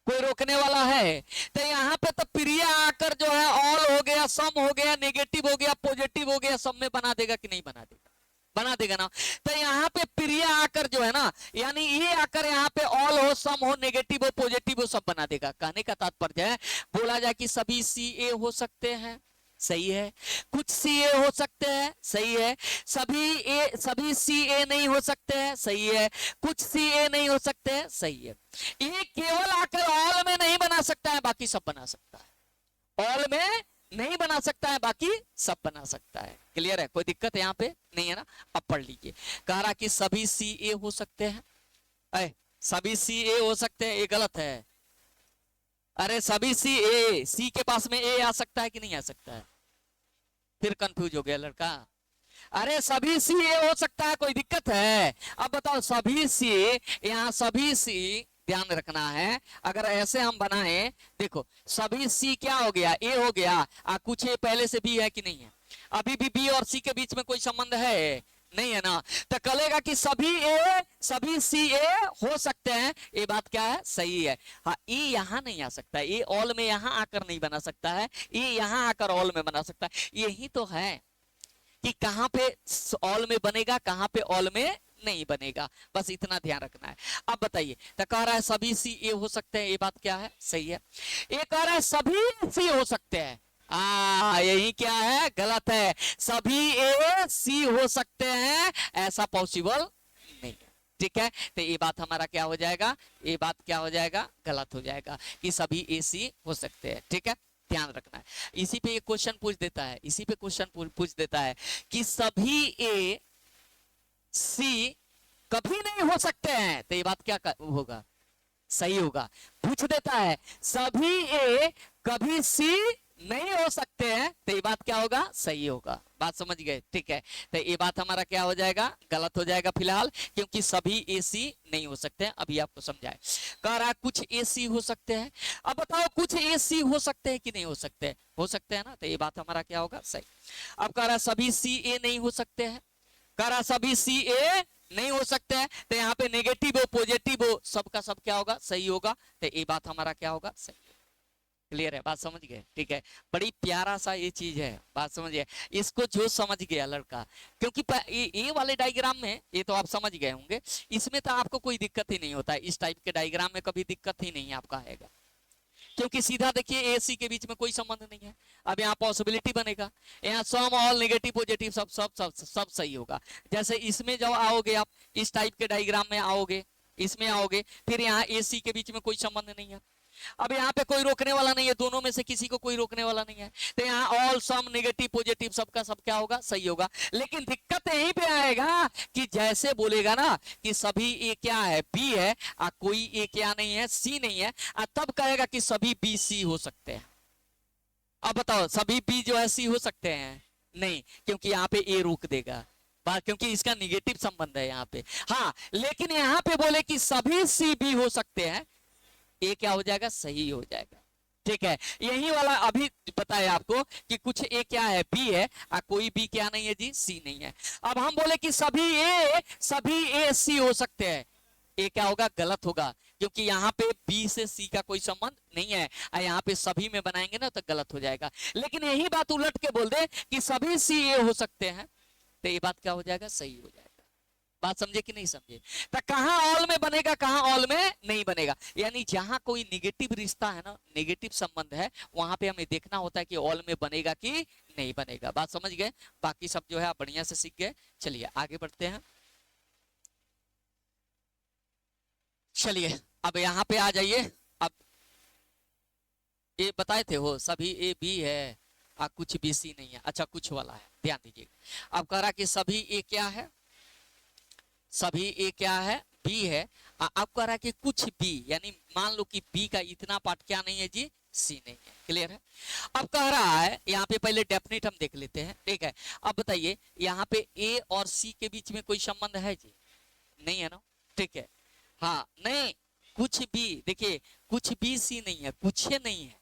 कोई रोकने वाला है। तो यहाँ पे तो प्रिय आकर जो है ऑल हो गया, सम हो गया, नेगेटिव हो गया, पॉजिटिव हो गया, सब में बना देगा कि नहीं बना देगा, बना देगा ना। तो यहाँ पे प्रिय आकर जो है ना, यानी ये आकर यहाँ पे ऑल हो, सम हो, नेगेटिव हो, पॉजिटिव हो, सब बना देगा। कहने का तात्पर्य है, बोला जाए कि सभी सी ए हो सकते हैं, सही है। कुछ सी ए हो सकते हैं, सही है। सभी सी ए नहीं हो सकते हैं, सही है। कुछ सी ए नहीं हो सकते हैं, सही है। ये केवल आकर ऑल में नहीं बना सकता है, बाकी सब बना सकता है। ऑल में नहीं बना सकता है, बाकी सब बना सकता है। क्लियर है, कोई दिक्कत यहाँ पे नहीं है ना। अब पढ़ लीजिए, कह रहा कि सभी सी ए हो सकते हैं, सभी सी ए हो सकते हैं, ये गलत है। अरे सभी सी ए, सी के पास में ए आ सकता है कि नहीं आ सकता है, फिर कंफ्यूज हो गया लड़का। अरे सभी सी ए हो सकता है, कोई दिक्कत है। अब बताओ सभी सी, यहाँ सभी सी ध्यान रखना है, अगर ऐसे हम बनाए, देखो सभी सी क्या हो गया, ए हो गया, कुछ ए पहले से बी है कि नहीं है, अभी भी बी और सी के बीच में कोई संबंध है, नहीं है ना। तो कहेगा कि सभी सी ए हो सकते हैं, ये बात क्या है, सही है। हाँ, ये यहां नहीं आ सकता, ये ऑल में यहां आकर नहीं बना सकता है, ये यहां आकर ऑल में बना सकता है। यही तो है कि कहां पे ऑल में बनेगा, कहां पे ऑल में नहीं बनेगा, बस इतना ध्यान रखना है। अब बताइए, तो कह रहा है सभी सी ए हो सकते हैं, ये बात क्या है, सही है। ये कह रहा है सभी सी हो सकते हैं, यही क्या है, गलत है। सभी ए सी हो सकते हैं, ऐसा पॉसिबल नहीं है। ठीक है, तो ये बात हमारा क्या हो जाएगा, ये बात क्या हो जाएगा, गलत हो जाएगा कि सभी ए सी हो सकते हैं। ठीक है, ध्यान रखना है। इसी पे एक क्वेश्चन पूछ देता है, इसी पे क्वेश्चन पूछ देता है कि सभी ए सी कभी नहीं हो सकते हैं, तो ये बात क्या होगा, सही होगा। पूछ देता है सभी ए कभी सी नहीं हो सकते हैं, तो ये बात क्या होगा, सही होगा। बात समझ गए, ठीक है। तो ये बात हमारा क्या हो जाएगा, गलत हो जाएगा फिलहाल, क्योंकि सभी एसी नहीं हो सकते हैं। अभी आपको समझाए, कह रहा है कुछ एसी हो सकते हैं। अब बताओ कुछ एसी हो सकते हैं कि नहीं हो सकते, हो सकते हैं ना, तो ये बात हमारा क्या होगा, सही। अब कह रहा है सभी सी ए नहीं हो सकते हैं, कह रहा सभी सी ए नहीं हो सकते हैं, तो यहाँ पे नेगेटिव हो पॉजिटिव हो, सबका सब क्या होगा, सही होगा। तो ये बात हमारा क्या होगा, सही। क्लियर है, बात समझ गए, ठीक है। बड़ी प्यारा सा ये चीज है, बात समझिए। इसको जो समझ गया लड़का, क्योंकि ये वाले डायग्राम में ये तो आप समझ गए होंगे, इसमें तो आपको कोई दिक्कत ही नहीं होता है। इस टाइप के डायग्राम में कभी दिक्कत ही नहीं आपका आएगा, क्योंकि सीधा देखिए ए सी के बीच में कोई संबंध नहीं है। अब यहाँ पॉसिबिलिटी बनेगा, यहाँ सम ऑल नेगेटिव पॉजिटिव सब सब सब सब सही होगा। जैसे इसमें जब आओगे आप, इस टाइप के डायग्राम में आओगे, इसमें आओगे, फिर यहाँ ए सी के बीच में कोई संबंध नहीं है। अब यहाँ पे कोई रोकने वाला नहीं है, दोनों में से किसी को कोई रोकने वाला नहीं है, तो यहाँ ऑल सम नेगेटिव पॉजिटिव सबका सब क्या होगा, सही होगा। लेकिन दिक्कत यहीं पे आएगा कि जैसे बोलेगा ना कि सभी ए क्या है, बी है, कोई ए क्या नहीं है, सी नहीं है, तब कहेगा कि सभी बी सी हो सकते हैं। अब बताओ सभी बी जो है सी हो सकते हैं, नहीं, क्योंकि यहाँ पे ए रोक देगा, क्योंकि इसका निगेटिव संबंध है यहाँ पे। हाँ, लेकिन यहाँ पे बोले कि सभी सी बी हो सकते हैं, ये क्या हो जाएगा, सही हो जाएगा। ठीक है, यही वाला अभी बताया आपको कि कुछ ए क्या है, बी है, कोई बी क्या नहीं है जी, सी नहीं है। अब हम बोले कि सभी ए सी हो सकते हैं, ए क्या होगा, गलत होगा, क्योंकि यहाँ पे बी से सी का कोई संबंध नहीं है, और यहाँ पे सभी में बनाएंगे ना तो गलत हो जाएगा। लेकिन यही बात उलट के बोल दे कि सभी सी ए हो सकते हैं, तो ये बात क्या हो जाएगा, सही हो जाएगा। बात समझे कि नहीं समझे? तो कहां ऑल में बनेगा, कहां ऑल में नहीं बनेगा, यानी जहां कोई निगेटिव रिश्ता है ना, निगेटिव संबंध है, वहां पे हमें देखना होता है कि ऑल में बनेगा कि नहीं बनेगा। बात समझ गए? बाकी सब जो है आप बढ़िया से सीख गए। चलिए आगे बढ़ते हैं। चलिए अब यहां पे आ जाइए। अब ये बताए थे हो सभी ए बी है, कुछ बी सी नहीं है। अच्छा कुछ वाला है, ध्यान दीजिए। अब कह रहा कि सभी ए क्या है, सभी ए क्या है, बी है। अब कह रहा है कि कुछ बी, यानी मान लो कि बी का इतना पार्ट क्या नहीं है जी, सी नहीं है। क्लियर है? अब कह रहा है यहाँ पे पहले डेफिनेट हम देख लेते हैं, ठीक है। अब बताइए यहाँ पे ए और सी के बीच में कोई संबंध है जी? नहीं है ना, ठीक है। हाँ नहीं, कुछ भी देखिए, कुछ भी सी नहीं है, कुछ नहीं है,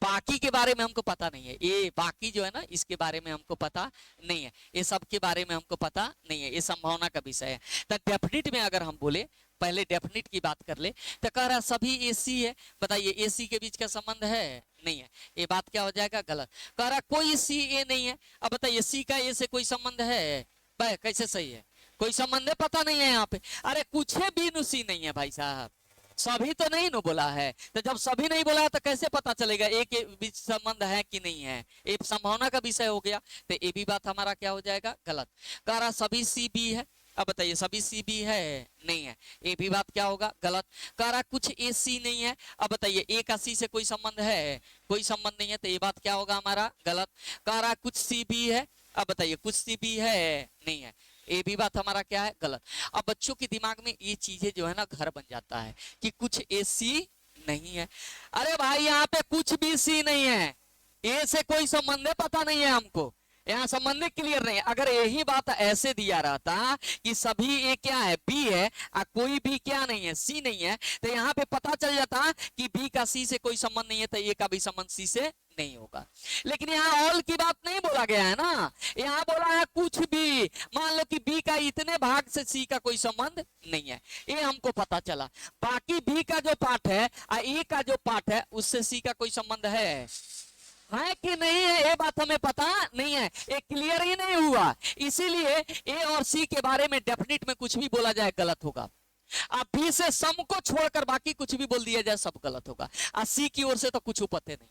बाकी के बारे में हमको पता नहीं है। ये बाकी जो है ना, इसके बारे में हमको पता नहीं है, ये सब के बारे में हमको पता नहीं है, ये संभावना का विषय है। तो डेफिनिट में अगर हम बोले, पहले डेफिनिट की बात कर ले, तो कह रहा सभी एसी है। बताइए एसी के बीच का संबंध है? नहीं है, ये बात क्या हो जाएगा, गलत। कह रहा कोई सी ए नहीं है। अब बताइए सी का ए से कोई संबंध है? कैसे सही है, कोई संबंध है, पता नहीं है यहाँ पे। अरे कुछ भी नुसी नहीं है भाई साहब, सभी तो नहीं न बोला है, तो जब सभी नहीं बोला है तो कैसे पता चलेगा एक के बीच संबंध है कि नहीं है? एक संभावना का विषय हो गया, तो ये भी बात हमारा क्या हो जाएगा, गलत। कह रहा सभी सी बी है। अब बताइए सभी सी बी है? नहीं है, ये भी बात क्या होगा, गलत। कह रहा कुछ ए सी नहीं है। अब बताइए ए का सी से कोई संबंध है? कोई संबंध नहीं है, तो ये बात क्या होगा हमारा, गलत। कह रहा कुछ सी बी है। अब बताइए कुछ सी बी है? नहीं है, ये भी बात हमारा क्या है, गलत। अब बच्चों के दिमाग में ये चीजें जो है ना घर बन जाता है कि कुछ ए सी नहीं है। अरे भाई यहाँ पे कुछ भी सी नहीं है, ए से कोई संबंध है, पता नहीं है हमको, यहाँ संबंध क्लियर नहीं है। अगर यही बात ऐसे दिया रहता कि सभी ए क्या है, बी है, और कोई भी क्या नहीं है, सी नहीं है, तो यहाँ पे पता चल जाता कि बी का सी से कोई संबंध नहीं है, तो ए का भी संबंध सी से नहीं होगा। लेकिन यहाँ ऑल की बात नहीं बोला गया है ना, यहाँ बोला है कुछ भी। मान लो कि बी का इतने भाग से सी का कोई संबंध नहीं है, ये हमको पता चला। बाकी बी का जो पार्ट है और ए का जो पार्ट है, उससे सी का कोई संबंध है कि नहीं है, ये बात हमें पता नहीं है, ये क्लियर ही नहीं हुआ। इसीलिए ए और सी के बारे में डेफिनेट में कुछ भी बोला जाए गलत होगा। अब बी से सम को छोड़कर बाकी कुछ भी बोल दिया जाए सब गलत होगा। और सी की ओर से तो कुछ पते नहीं,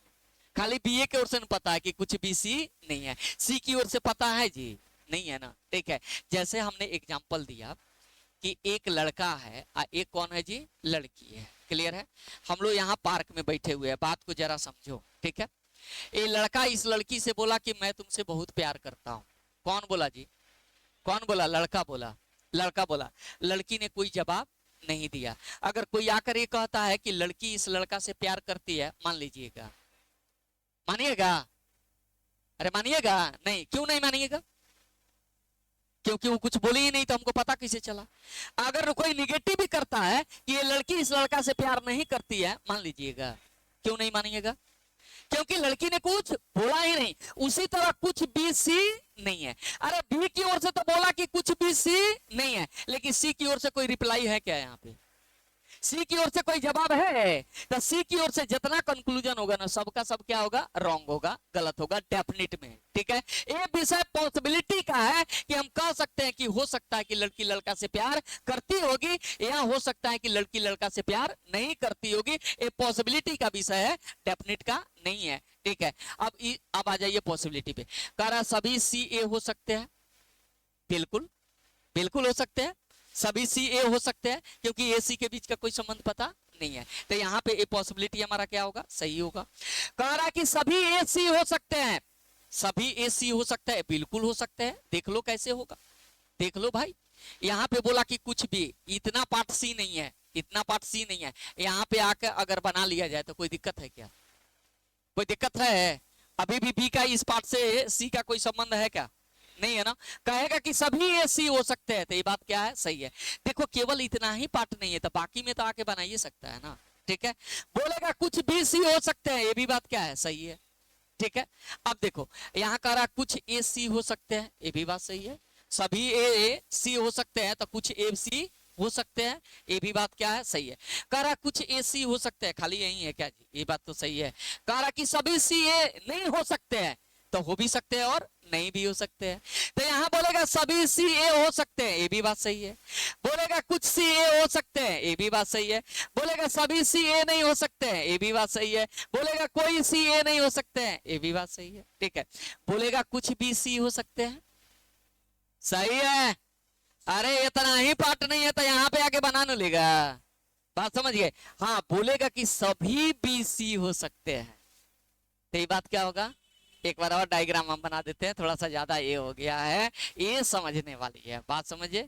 खाली बी ए की ओर से पता है कि कुछ भी सी नहीं है, सी की ओर से पता है जी, नहीं है ना, ठीक है। जैसे हमने एग्जांपल दिया कि एक लड़का है और एक कौन है जी, लड़की है। क्लियर है? हम लोग यहाँ पार्क में बैठे हुए हैं, बात को जरा समझो, ठीक है। ये लड़का इस लड़की से बोला कि मैं तुमसे बहुत प्यार करता हूँ। कौन बोला जी, कौन बोला? लड़का बोला, लड़का बोला। लड़की ने कोई जवाब नहीं दिया। अगर कोई आकर ये कहता है कि लड़की इस लड़का से प्यार करती है, मान लीजिएगा, मानिएगा? अरे मानिएगा नहीं, क्यों नहीं मानिएगा? क्योंकि वो कुछ बोले ही नहीं, तो हमको पता कैसे चला? अगर कोई निगेटिव भी करता है कि ये लड़की इस लड़का से प्यार नहीं करती है, मान लीजिएगा, क्यों नहीं मानिएगा? क्योंकि लड़की ने कुछ बोला ही नहीं। उसी तरह कुछ बी सी नहीं है। अरे बी की ओर से तो बोला कि कुछ बी सी नहीं है, लेकिन सी की ओर से कोई रिप्लाई है क्या? यहाँ पे सी की ओर से कोई जवाब है? तो सी की ओर से जितना कंक्लूजन होगा ना, सबका सब क्या होगा, रॉन्ग होगा, गलत होगा डेफिनेट में, ठीक है। ये विषय पॉसिबिलिटी का है कि हम कह सकते हैं कि हो सकता है कि लड़की लड़का से प्यार करती होगी, या हो सकता है कि लड़की लड़का से प्यार नहीं करती होगी। ये पॉसिबिलिटी का विषय है, डेफिनेट का नहीं है, ठीक है। अब आ जाइए पॉसिबिलिटी पे। कह रहा सभी सी ए हो सकते हैं, बिल्कुल बिल्कुल हो सकते हैं, सभी सी ए हो सकते हैं, क्योंकि ए सी के बीच का कोई संबंध पता नहीं है। तो यहाँ पे ए पॉसिबिलिटी हमारा क्या होगा, सही होगा। कह रहा कि सभी ए सी हो सकते हैं, सभी ए सी हो सकते हैं, बिल्कुल हो सकते हैं। देख लो कैसे होगा, देख लो भाई। यहाँ पे बोला कि कुछ भी, इतना पार्ट सी नहीं है, इतना पार्ट सी नहीं है। यहाँ पे आकर अगर बना लिया जाए तो कोई दिक्कत है क्या? कोई दिक्कत है? अभी भी बी का इस पार्ट से सी का कोई संबंध है क्या? नहीं है ना। कहेगा कि सभी ए सी हो सकते हैं, तो ये बात क्या है, सही है। देखो केवल इतना ही पार्ट नहीं है, तो बाकी में तो आके बना ही सकता है ना, ठीक है। बोलेगा कुछ बी सी हो सकते हैं, ये भी बात क्या है, सही है, ठीक है। अब देखो यहाँ कह रहा कुछ ए सी हो सकते हैं, ये भी बात सही है। सभी ए सी हो सकते हैं, तो कुछ ए सी हो सकते हैं, ये भी बात क्या है, सही है। कह रहा कुछ ए सी हो सकते हैं, खाली यही है क्या जी, ये बात तो सही है। कह रहा कि सभी सी ए नहीं हो सकते हैं, तो हो भी सकते हैं और नहीं भी हो सकते हैं। तो यहां बोलेगा सभी सी ए हो सकते हैं, ये भी बात सही है। बोलेगा कुछ सी ए हो सकते हैं, ये भी बात सही है। बोलेगा सभी सी ए नहीं हो सकते हैं, ये भी बात सही है। बोलेगा कोई सी ए नहीं हो सकते हैं, ये भी बात सही है, ठीक है। बोलेगा कुछ भी सी हो सकते हैं, सही है। अरे इतना ही पार्ट नहीं है तो यहाँ पे आके बनाने लेगा, बात समझ गए। हाँ बोलेगा कि सभी बी सी हो सकते हैं, तो ये बात क्या होगा, एक बार और डायग्राम हम बना देते हैं, थोड़ा सा ज्यादा ये हो गया है, ये समझने वाली है बात, समझिए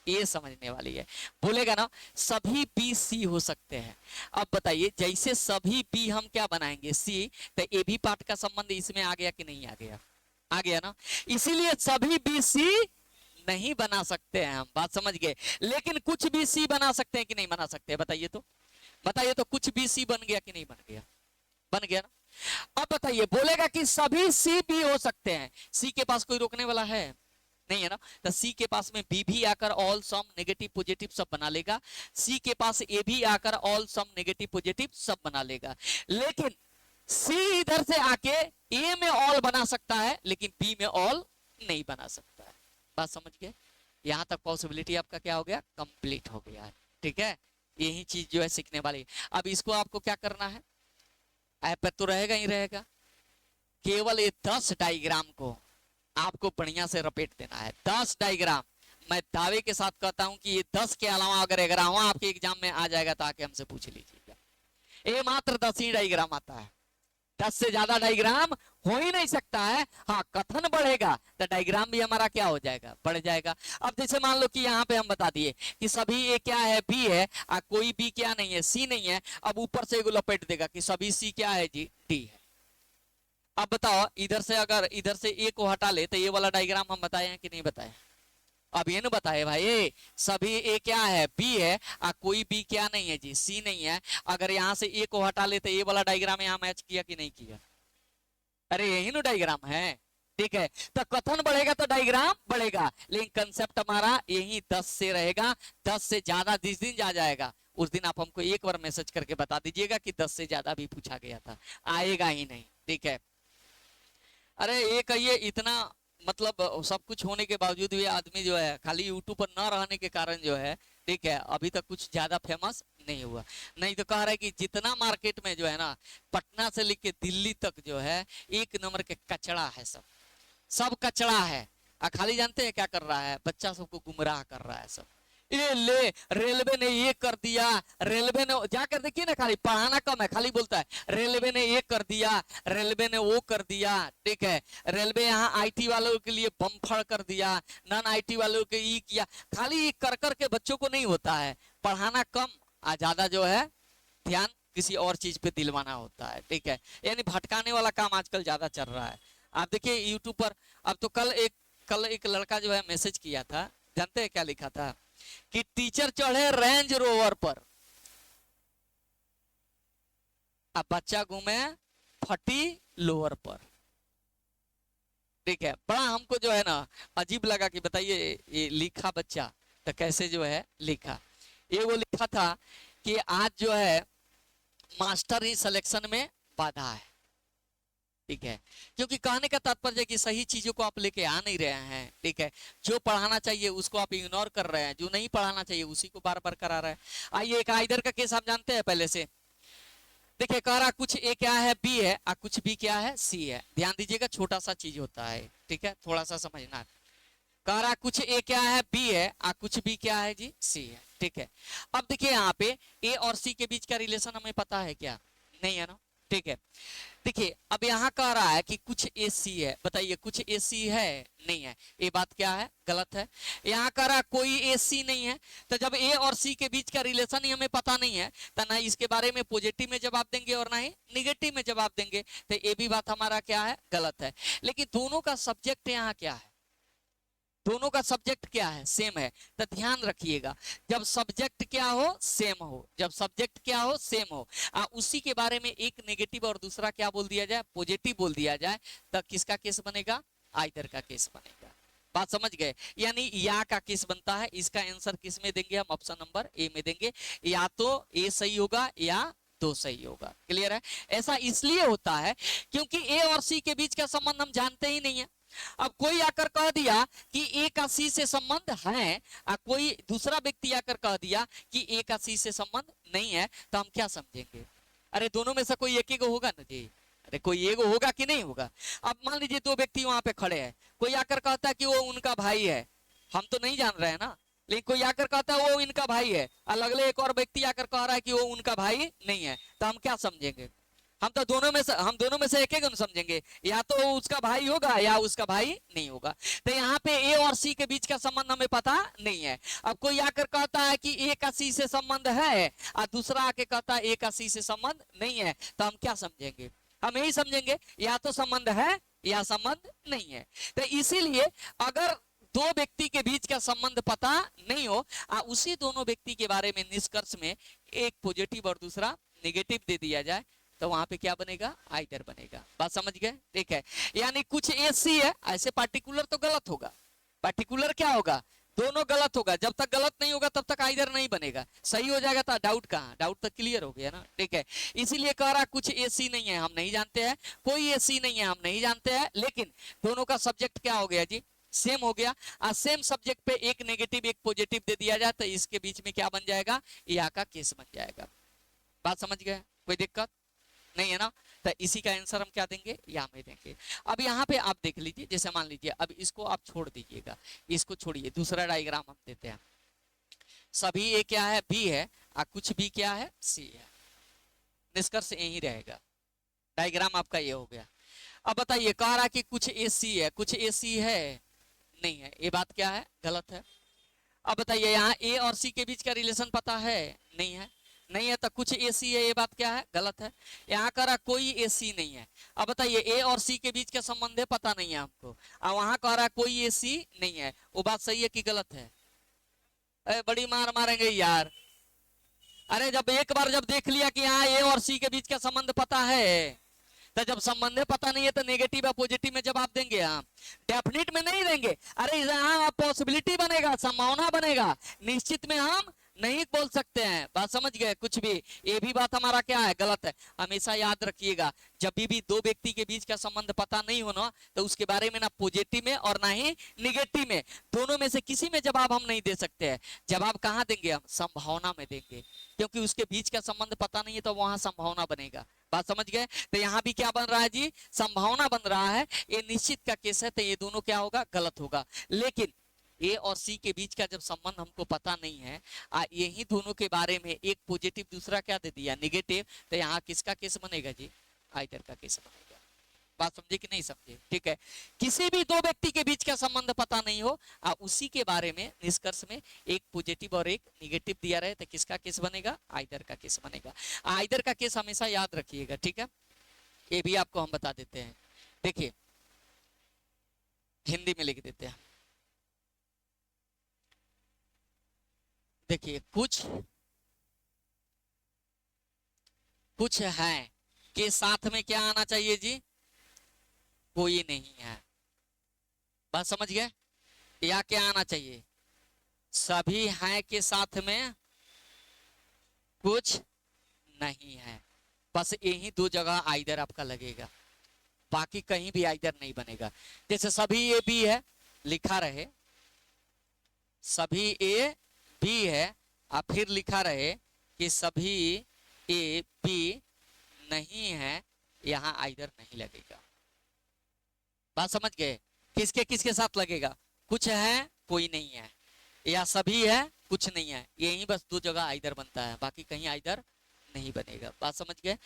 ये समझने वाली है। बोलेगा ना सभी बी सी हो सकते हैं। अब बताइए जैसे सभी बी हम क्या बनाएंगे सी, तो ए भी पार्ट का संबंध इसमें आ गया कि नहीं आ गया, आ गया ना। इसीलिए सभी बी सी नहीं बना सकते हैं हम, बात समझ गए। लेकिन कुछ भी सी बना सकते हैं कि नहीं बना सकते, बताइए तो, बताइए तो कुछ भी सी बन गया कि नहीं बन गया, बन गया ना। अब बताइए बोलेगा कि सभी सी भी हो सकते हैं, सी के पास कोई रोकने वाला है नहीं है ना, तो सी के पास में बी भी आकर ऑल सम नेगेटिव पॉजिटिव सब बना लेगा, सी के पास ए भी आकर ऑल सम नेगेटिव पॉजिटिव सब बना लेगा। लेकिन सी इधर से आके ए में ऑल बना सकता है, लेकिन बी में ऑल नहीं बना सकता है, बात समझ गए। यहां तक पॉसिबिलिटी आपका क्या हो गया, कंप्लीट हो गया है, ठीक है। यही चीज जो है सीखने वाली। अब इसको आपको क्या करना है, ऐप पे तो रहेगा ही रहेगा, केवल ये 10 डायग्राम को आपको बढ़िया से रपेट देना है। 10 डायग्राम, मैं दावे के साथ कहता हूं कि ये 10 के अलावा अगर 11वां आपके एग्जाम में आ जाएगा तो आके हमसे पूछ लीजिएगा। ये मात्र 10 ही डायग्राम आता है, 10 से ज्यादा डायग्राम हो ही नहीं सकता है। हाँ कथन बढ़ेगा तो डायग्राम भी हमारा क्या हो जाएगा, बढ़ जाएगा। अब जैसे मान लो कि यहाँ पे हम बता दिए कि सभी ए क्या है, बी है, कोई बी क्या नहीं है, सी नहीं है। अब ऊपर से एगो लपेट देगा कि सभी सी क्या है जी, डी है। अब बताओ इधर से अगर इधर से ए को हटा ले तो ये वाला डायग्राम हम बताए हैं कि नहीं बताए, अब ये ना बताए भाई। सभी ए क्या है, बी है, कोई बी क्या नहीं है जी, सी नहीं है। अगर यहाँ से ए को हटा ले तो ये वाला डायग्राम यहाँ मैच किया कि नहीं किया, अरे यही ना डायग्राम है, ठीक है। तो कथन बढ़ेगा तो डायग्राम बढ़ेगा, लेकिन कंसेप्ट हमारा यही 10 से रहेगा। 10 से ज्यादा जिस दिन जा जाएगा उस दिन आप हमको एक बार मैसेज करके बता दीजिएगा कि 10 से ज्यादा भी पूछा गया था, आएगा ही नहीं, ठीक है। अरे ये कहिए इतना मतलब सब कुछ होने के बावजूद भी आदमी जो है खाली यूट्यूब पर न रहने के कारण जो है, ठीक है, अभी तक कुछ ज्यादा फेमस नहीं हुआ। नहीं तो कह रहा है कि जितना मार्केट में जो है ना, पटना से लेके दिल्ली तक जो है एक नंबर के कचड़ा है, सब सब कचड़ा है। खाली जानते हैं क्या कर रहा है, बच्चा सबको गुमराह कर रहा है सब। ये ले रेलवे ने ये कर दिया, रेलवे ने जाकर देखिए ना, खाली पढ़ाना कम है, खाली बोलता है रेलवे ने ये कर दिया, रेलवे ने वो कर दिया, ठीक है। रेलवे यहाँ आईटी वालों के लिए बम्फर कर दिया, नॉन आईटी वालों के ये किया, खाली ये कर कर के बच्चों को नहीं होता है। पढ़ाना कम, ज्यादा जो है ध्यान किसी और चीज पे दिलवाना होता है, ठीक है। यानी भटकाने वाला काम आजकल ज्यादा चल रहा है। आप देखिए यूट्यूब पर, अब तो कल एक लड़का जो है मैसेज किया था, जानते हैं क्या लिखा था, कि टीचर चढ़े रेंज रोवर पर, अब बच्चा घूमे फटी लोअर पर, ठीक है। बड़ा हमको जो है ना अजीब लगा कि बताइए ये लिखा बच्चा तो कैसे जो है लिखा। ये वो लिखा था कि आज जो है मास्टर ही सिलेक्शन में बाधा है, ठीक है। क्योंकि कहने का तात्पर्य कि सही चीजों को आप लेके आ नहीं रहे हैं, ठीक है। जो पढ़ाना चाहिए उसको आप इग्नोर कर रहे हैं, जो नहीं पढ़ाना चाहिए उसी को बार बार करा रहे हैं। आइए एक आइदर का केस आप जानते हैं पहले से, देखिए कह रहा कुछ ए क्या है, बी है, कुछ बी क्या है, सी है। ध्यान दीजिएगा छोटा सा चीज होता है, ठीक है, थोड़ा सा समझना। कह रहा कुछ ए क्या है, बी है, कुछ बी क्या है जी, सी है, ठीक है। अब देखिए यहाँ पे ए और सी के बीच का रिलेशन हमें पता है क्या, नहीं है ना, ठीक है। देखिए अब यहाँ कह रहा है कि कुछ ए सी है, बताइए कुछ ए सी है, नहीं है, ये बात क्या है, गलत है। यहाँ कह रहा है कोई ए सी नहीं है, तो जब ए और सी के बीच का रिलेशन ही हमें पता नहीं है तो ना इसके बारे में पॉजिटिव में जवाब देंगे और ना ही निगेटिव में जवाब देंगे, तो ये भी बात हमारा क्या है, गलत है। लेकिन दोनों का सब्जेक्ट यहाँ क्या है, दोनों का सब्जेक्ट क्या है, सेम है। तो ध्यान रखिएगा जब सब्जेक्ट क्या हो, सेम हो, जब सब्जेक्ट क्या हो, सेम हो, उसी के बारे में एक नेगेटिव और दूसरा क्या बोल दिया जाए, पॉजिटिव बोल दिया जाए, तो किसका केस बनेगा, आइदर का केस बनेगा, बात समझ गए। यानी या का केस बनता है, इसका आंसर किस में देंगे हम, ऑप्शन नंबर ए में देंगे। या तो ए सही होगा या दो सही होगा। क्लियर है। ऐसा इसलिए होता है क्योंकि ए और सी के बीच का संबंध हम जानते ही नहीं है। अब कोई आकर कह दिया कि ए का सी से संबंध है, और कोई दूसरा व्यक्ति आकर कह दिया कि ए का सी से संबंध नहीं है, तो हम क्या समझेंगे? अरे दोनों में से कोई एक ही को होगा ना जी, अरे कोई एक होगा कि नहीं होगा। अब मान लीजिए दो व्यक्ति वहां पे खड़े हैं, कोई आकर कहता है कि वो उनका भाई है, हम तो नहीं जान रहे हैं ना, लेकिन कोई आकर कहता है वो इनका भाई है, और अगले एक और व्यक्ति आकर कह रहा है कि वो उनका भाई नहीं है, तो हम क्या समझेंगे? हम दोनों में से एक एक समझेंगे, या तो उसका भाई होगा या उसका भाई नहीं होगा। तो यहाँ पे ए और सी के बीच का संबंध हमें पता नहीं है। अब कोई आकर कहता है कि ए का सी से संबंध है, और दूसरा आके कहता है ए का सी से संबंध नहीं है, तो हम क्या समझेंगे? हम यही समझेंगे या तो संबंध है या संबंध नहीं है। तो इसीलिए अगर दो व्यक्ति के बीच का संबंध पता नहीं हो, उसी दोनों व्यक्ति के बारे में निष्कर्ष में एक पॉजिटिव और दूसरा नेगेटिव दे दिया जाए, तो वहां पे क्या बनेगा? आइदर बनेगा। बात समझ गए? ठीक है। यानी कुछ ए सी है, ऐसे पार्टिकुलर तो गलत होगा। पार्टिकुलर क्या होगा? दोनों गलत होगा। जब तक गलत नहीं होगा तब तक आइदर नहीं बनेगा। सही हो जाएगा तो डाउट कहाँ? डाउट तक क्लियर हो गया ना। ठीक है। इसीलिए कह रहा कुछ ए सी नहीं है, हम नहीं जानते हैं, कोई ए सी नहीं है, हम नहीं जानते हैं, लेकिन दोनों का सब्जेक्ट क्या हो गया जी? सेम हो गया। सेम सब्जेक्ट पे एक नेगेटिव एक पॉजिटिव दे दिया जाए, तो इसके बीच में क्या बन जाएगा? या का केस बन जाएगा। बात समझ गए? कोई दिक्कत नहीं है ना। तो इसी का आंसर हम क्या देंगे? या में देंगे। अब यहाँ पे आप देख लीजिए, जैसे मान लीजिए अब इसको आप छोड़ दीजिएगा, इसको छोड़िए, दूसरा डायग्राम हम देते हैं। सभी ए क्या है? बी है, और कुछ बी क्या है? सी है। निष्कर्ष यही रहेगा। डायग्राम आपका ये हो गया। अब बताइए, कह रहा कि कुछ ए सी है, कुछ ए सी है नहीं है, ये बात क्या है? गलत है। अब बताइए, यहाँ ए और सी के बीच का रिलेशन पता है? नहीं है। नहीं है तो कुछ ए सी है, ये बात क्या है? गलत है। यहाँ कह रहा कोई ए सी नहीं है। अब बताइए, ए और सी के बीच का संबंध है, पता नहीं है हमको, और वहां कह रहा कोई ए सी नहीं है, वो बात सही है कि गलत है? अरे बड़ी मार मारेंगे यार। अरे जब एक बार जब देख लिया कि यहाँ ए और सी के बीच का संबंध पता है, तो जब संबंध पता नहीं है तो नेगेटिव या पॉजिटिव में जवाब देंगे हम, डेफिनेट में नहीं देंगे। अरे यहाँ पॉसिबिलिटी बनेगा, संभावना बनेगा, निश्चित में हम नहीं बोल सकते हैं। बात समझ गए? कुछ भी, ये भी बात हमारा क्या है? गलत है। हमेशा याद रखिएगा, जब भी दो व्यक्ति के बीच का संबंध पता नहीं होना, तो उसके बारे में ना पॉजिटिव में और ना ही निगेटिव में, दोनों में से किसी में जवाब हम नहीं दे सकते हैं। जवाब कहाँ देंगे हम? संभावना में देंगे, क्योंकि उसके बीच का संबंध पता नहीं है, तो वहां संभावना बनेगा। बात समझ गए? तो यहाँ भी क्या बन रहा है जी? संभावना बन रहा है। ये निश्चित का केस है, तो ये दोनों क्या होगा? गलत होगा। लेकिन ए और सी के बीच का जब संबंध हमको पता नहीं है, यही दोनों के बारे में एक पॉजिटिव दूसरा क्या दे दिया? निगेटिव, तो यहाँ किसका केस बनेगा जी? आइदर का केस बनेगा। बात समझे कि नहीं समझे? ठीक है। किसी भी दो व्यक्ति के बीच का संबंध पता नहीं हो, उसी के बारे में निष्कर्ष में एक पॉजिटिव और एक निगेटिव दिया रहे, तो किसका केस बनेगा? आइदर का केस बनेगा। आइदर का केस हमेशा याद रखिएगा। ठीक है। ये भी आपको हम बता देते हैं। देखिए, हिंदी में लिख देते हैं। देखिए, कुछ है के साथ में क्या आना चाहिए जी? कोई नहीं है। बात समझ गए? या क्या आना चाहिए? सभी हैं के साथ में कुछ नहीं है। बस यही दो जगह आइदर आपका लगेगा, बाकी कहीं भी आइदर नहीं बनेगा। जैसे सभी ए बी है, लिखा रहे सभी ए बी है, और फिर लिखा रहे कि सभी ए बी नहीं है, यहां आइदर नहीं लगेगा। बात समझ गए? किसके किसके साथ लगेगा? कुछ है कोई नहीं है, या सभी है कुछ नहीं है, यही बस दो जगह आइदर बनता है, बाकी कहीं आइदर नहीं बनेगा। बात समझ गए?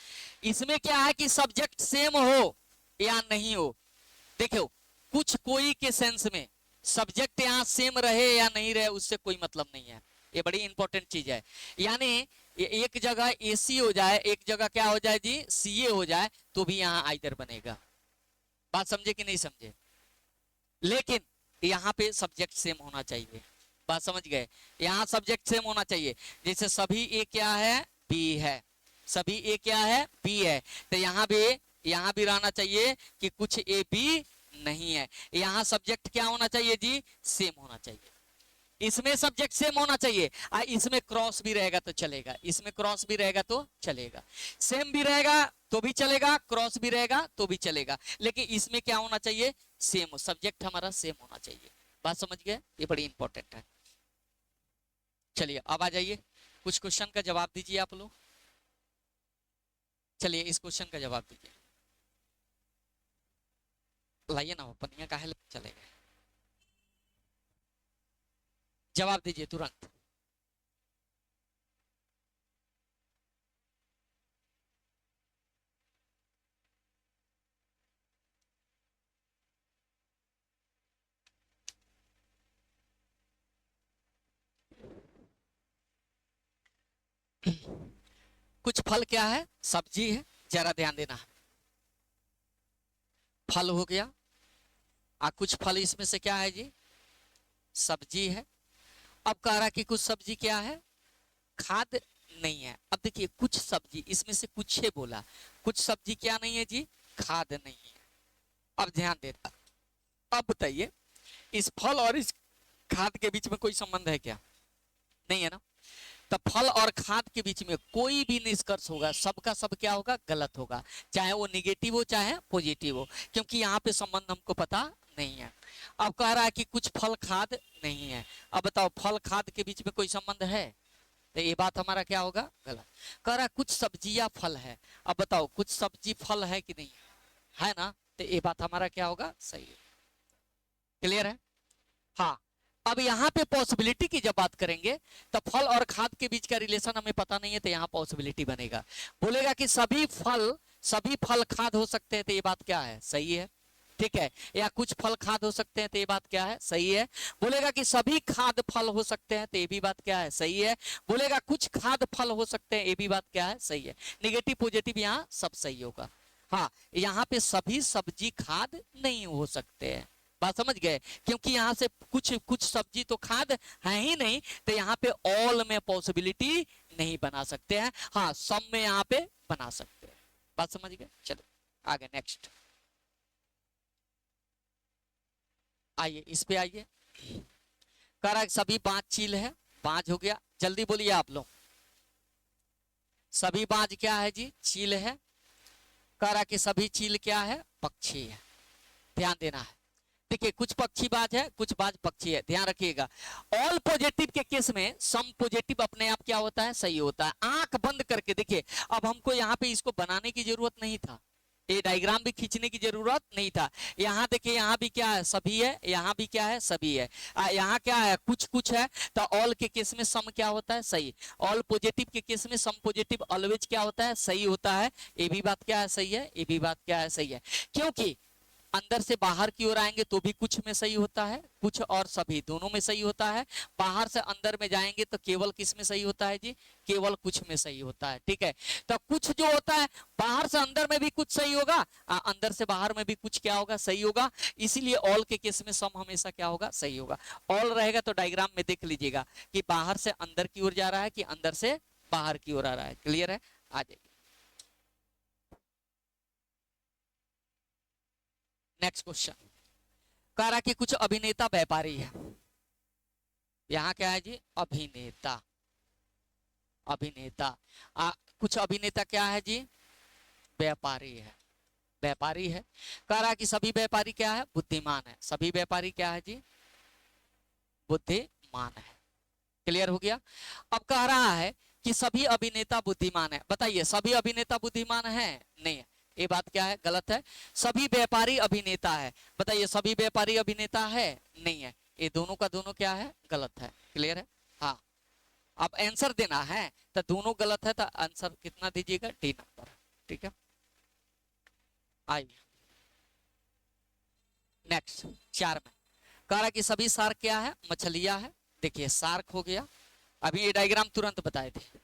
इसमें क्या है कि सब्जेक्ट सेम हो या नहीं हो। देखो, कुछ कोई के सेंस में सब्जेक्ट यहाँ सेम रहे या नहीं रहे, उससे कोई मतलब नहीं है। ये बड़ी इंपॉर्टेंट चीज है। यानी एक जगह ए सी हो जाए, एक जगह क्या हो जाए जी? सी ए हो जाए, तो भी यहाँ आइदर बनेगा। बात समझे कि नहीं समझे? लेकिन यहाँ पे सब्जेक्ट सेम होना चाहिए। बात समझ गए? यहाँ सब्जेक्ट सेम होना चाहिए। जैसे सभी ए क्या है? बी है। सभी ए क्या है? बी है। तो यहाँ भी रहना चाहिए कि कुछ ए बी नहीं है। यहाँ सब्जेक्ट क्या होना चाहिए जी, सेम होना चाहिए। इसमें सब्जेक्ट सेम होना चाहिए, इसमें क्रॉस भी रहेगा तो चलेगा, इसमें क्रॉस भी रहेगा तो चलेगा, सेम भी रहेगा तो भी चलेगा, क्रॉस भी रहेगा तो भी चलेगा, लेकिन इसमें क्या होना चाहिए, सेम, सब्जेक्ट हमारा सेम होना चाहिए। बात समझ गए, ये बड़ी इंपॉर्टेंट है। चलिए अब आ जाइए, कुछ क्वेश्चन का जवाब दीजिए आप लोग। चलिए इस क्वेश्चन का जवाब दीजिए, लाइए ना, पनिया काहे चले गए, जवाब दीजिए तुरंत। कुछ फल क्या है, सब्जी है, जरा ध्यान देना। फल हो गया, कुछ फल इसमें से क्या है जी, सब्जी है। अब कह रहा कि कुछ सब्जी क्या है, खाद नहीं है। अब देखिए कुछ सब्जी, इसमें से कुछ है बोला, कुछ सब्जी क्या नहीं है जी, खाद नहीं है। अब ध्यान देना, अब बताइए इस फल और इस खाद के बीच में कोई संबंध है क्या, नहीं है ना। तो फल और खाद के बीच में कोई भी निष्कर्ष होगा, सबका सब क्या होगा, गलत होगा, चाहे वो निगेटिव हो चाहे पॉजिटिव हो, क्योंकि यहाँ पे संबंध हमको पता नहीं है। अब कह रहा है कि कुछ फल खाद नहीं है। अब बताओ फल खाद के बीच में कोई संबंध है, तो ये बात हमारा क्या होगा, गलत। कह रहा है कुछ सब्जियां फल है। अब बताओ कुछ सब्जी फल है कि नहीं है ना, तो ये बात हमारा क्या होगा, सही है। क्लियर है। हाँ, अब यहाँ पे पॉसिबिलिटी की जब बात करेंगे तो फल और खाद के बीच का रिलेशन हमें पता नहीं है, तो यहाँ पॉसिबिलिटी बनेगा। बोलेगा कि सभी फल खाद हो सकते हैं, तो ये बात क्या है, सही है, ठीक है। या कुछ फल खाद हो सकते हैं, तो ये बात क्या है, सही है। बोलेगा कि सभी खाद फल हो सकते हैं, तो ये भी बात क्या है, सही है। बोलेगा कुछ खाद फल हो सकते हैं, ये भी बात क्या है, सही है। निगेटिव पॉजिटिव यहाँ सब सही होगा। हाँ, यहाँ पे सभी सब्जी खाद नहीं हो सकते हैं, बात समझ गए, क्योंकि यहाँ से कुछ कुछ सब्जी तो खाद है ही नहीं, तो यहाँ पे ऑल में पॉसिबिलिटी नहीं बना सकते हैं। हाँ, सब में यहाँ पे बना सकते हैं, बात समझ गए। चलो आगे नेक्स्ट आइए, इस पे आइए। कह रहा है सभी 5 चील है, 5 हो गया, जल्दी बोलिए आप लोग, सभी 5 क्या है जी, चील है। कह रहा कि सभी चील क्या है, पक्षी है। ध्यान देना है, देखिए कुछ पक्षी बाज है, कुछ बाज पक्षी है, ध्यान रखिएगा। ऑल पॉजिटिव के केस में सम पॉजिटिव अपने आप क्या होता है, सही होता है। आंख बंद करके देखिए, अब हमको यहाँ पे इसको बनाने की जरूरत नहीं था, ये डायग्राम भी खींचने की जरूरत नहीं था। यहाँ देखिए, यहाँ भी क्या है, सभी है, यहाँ भी क्या है, सभी है, यहाँ क्या है, कुछ कुछ है, तो ऑल के केस में सम क्या होता है, सही। ऑल पॉजिटिव के केस में सम पॉजिटिव ऑलवेज क्या होता है, सही होता है। ये भी बात क्या है, सही है, ये भी बात क्या है, सही है। क्योंकि अंदर से बाहर की ओर आएंगे तो भी कुछ में सही होता है, कुछ और सभी दोनों में सही होता है। बाहर से अंदर में जाएंगे तो केवल किस में सही होता है जी, केवल कुछ में सही होता है, ठीक है। तो कुछ जो होता है, बाहर से अंदर में भी कुछ सही होगा, अंदर से बाहर में भी कुछ क्या होगा, सही होगा। इसीलिए ऑल के केस में सम हमेशा क्या होगा, सही होगा। ऑल रहेगा तो डायग्राम में देख लीजिएगा कि बाहर से अंदर की ओर जा रहा है कि अंदर से बाहर की ओर आ रहा है। क्लियर है, आ जाइए नेक्स्ट क्वेश्चन। कह रहा कि कुछ अभिनेता व्यापारी है। यहाँ क्या है जी, अभिनेता, अभिनेता। कुछ अभिनेता क्या है जी, व्यापारी है, व्यापारी है। कह रहा कि सभी व्यापारी क्या है, बुद्धिमान है। सभी व्यापारी क्या है जी, बुद्धिमान है। क्लियर हो गया। अब कह रहा है कि सभी अभिनेता बुद्धिमान है। बताइए सभी अभिनेता बुद्धिमान है, नहीं है, ये बात क्या है, गलत है। सभी व्यापारी अभिनेता है। बताइए सभी व्यापारी अभिनेता है, नहीं है, ये दोनों का दोनों क्या है, गलत है। क्लियर है। हाँ, अब आंसर देना है, तो दोनों गलत है, तो आंसर कितना दीजिएगा, डी नंबर, ठीक है। आइए नेक्स्ट 4 में। कह रहा कि सभी शार्क क्या है, मछलियां है। देखिए शार्क हो गया, अभी ये डायग्राम तुरंत बताए थे।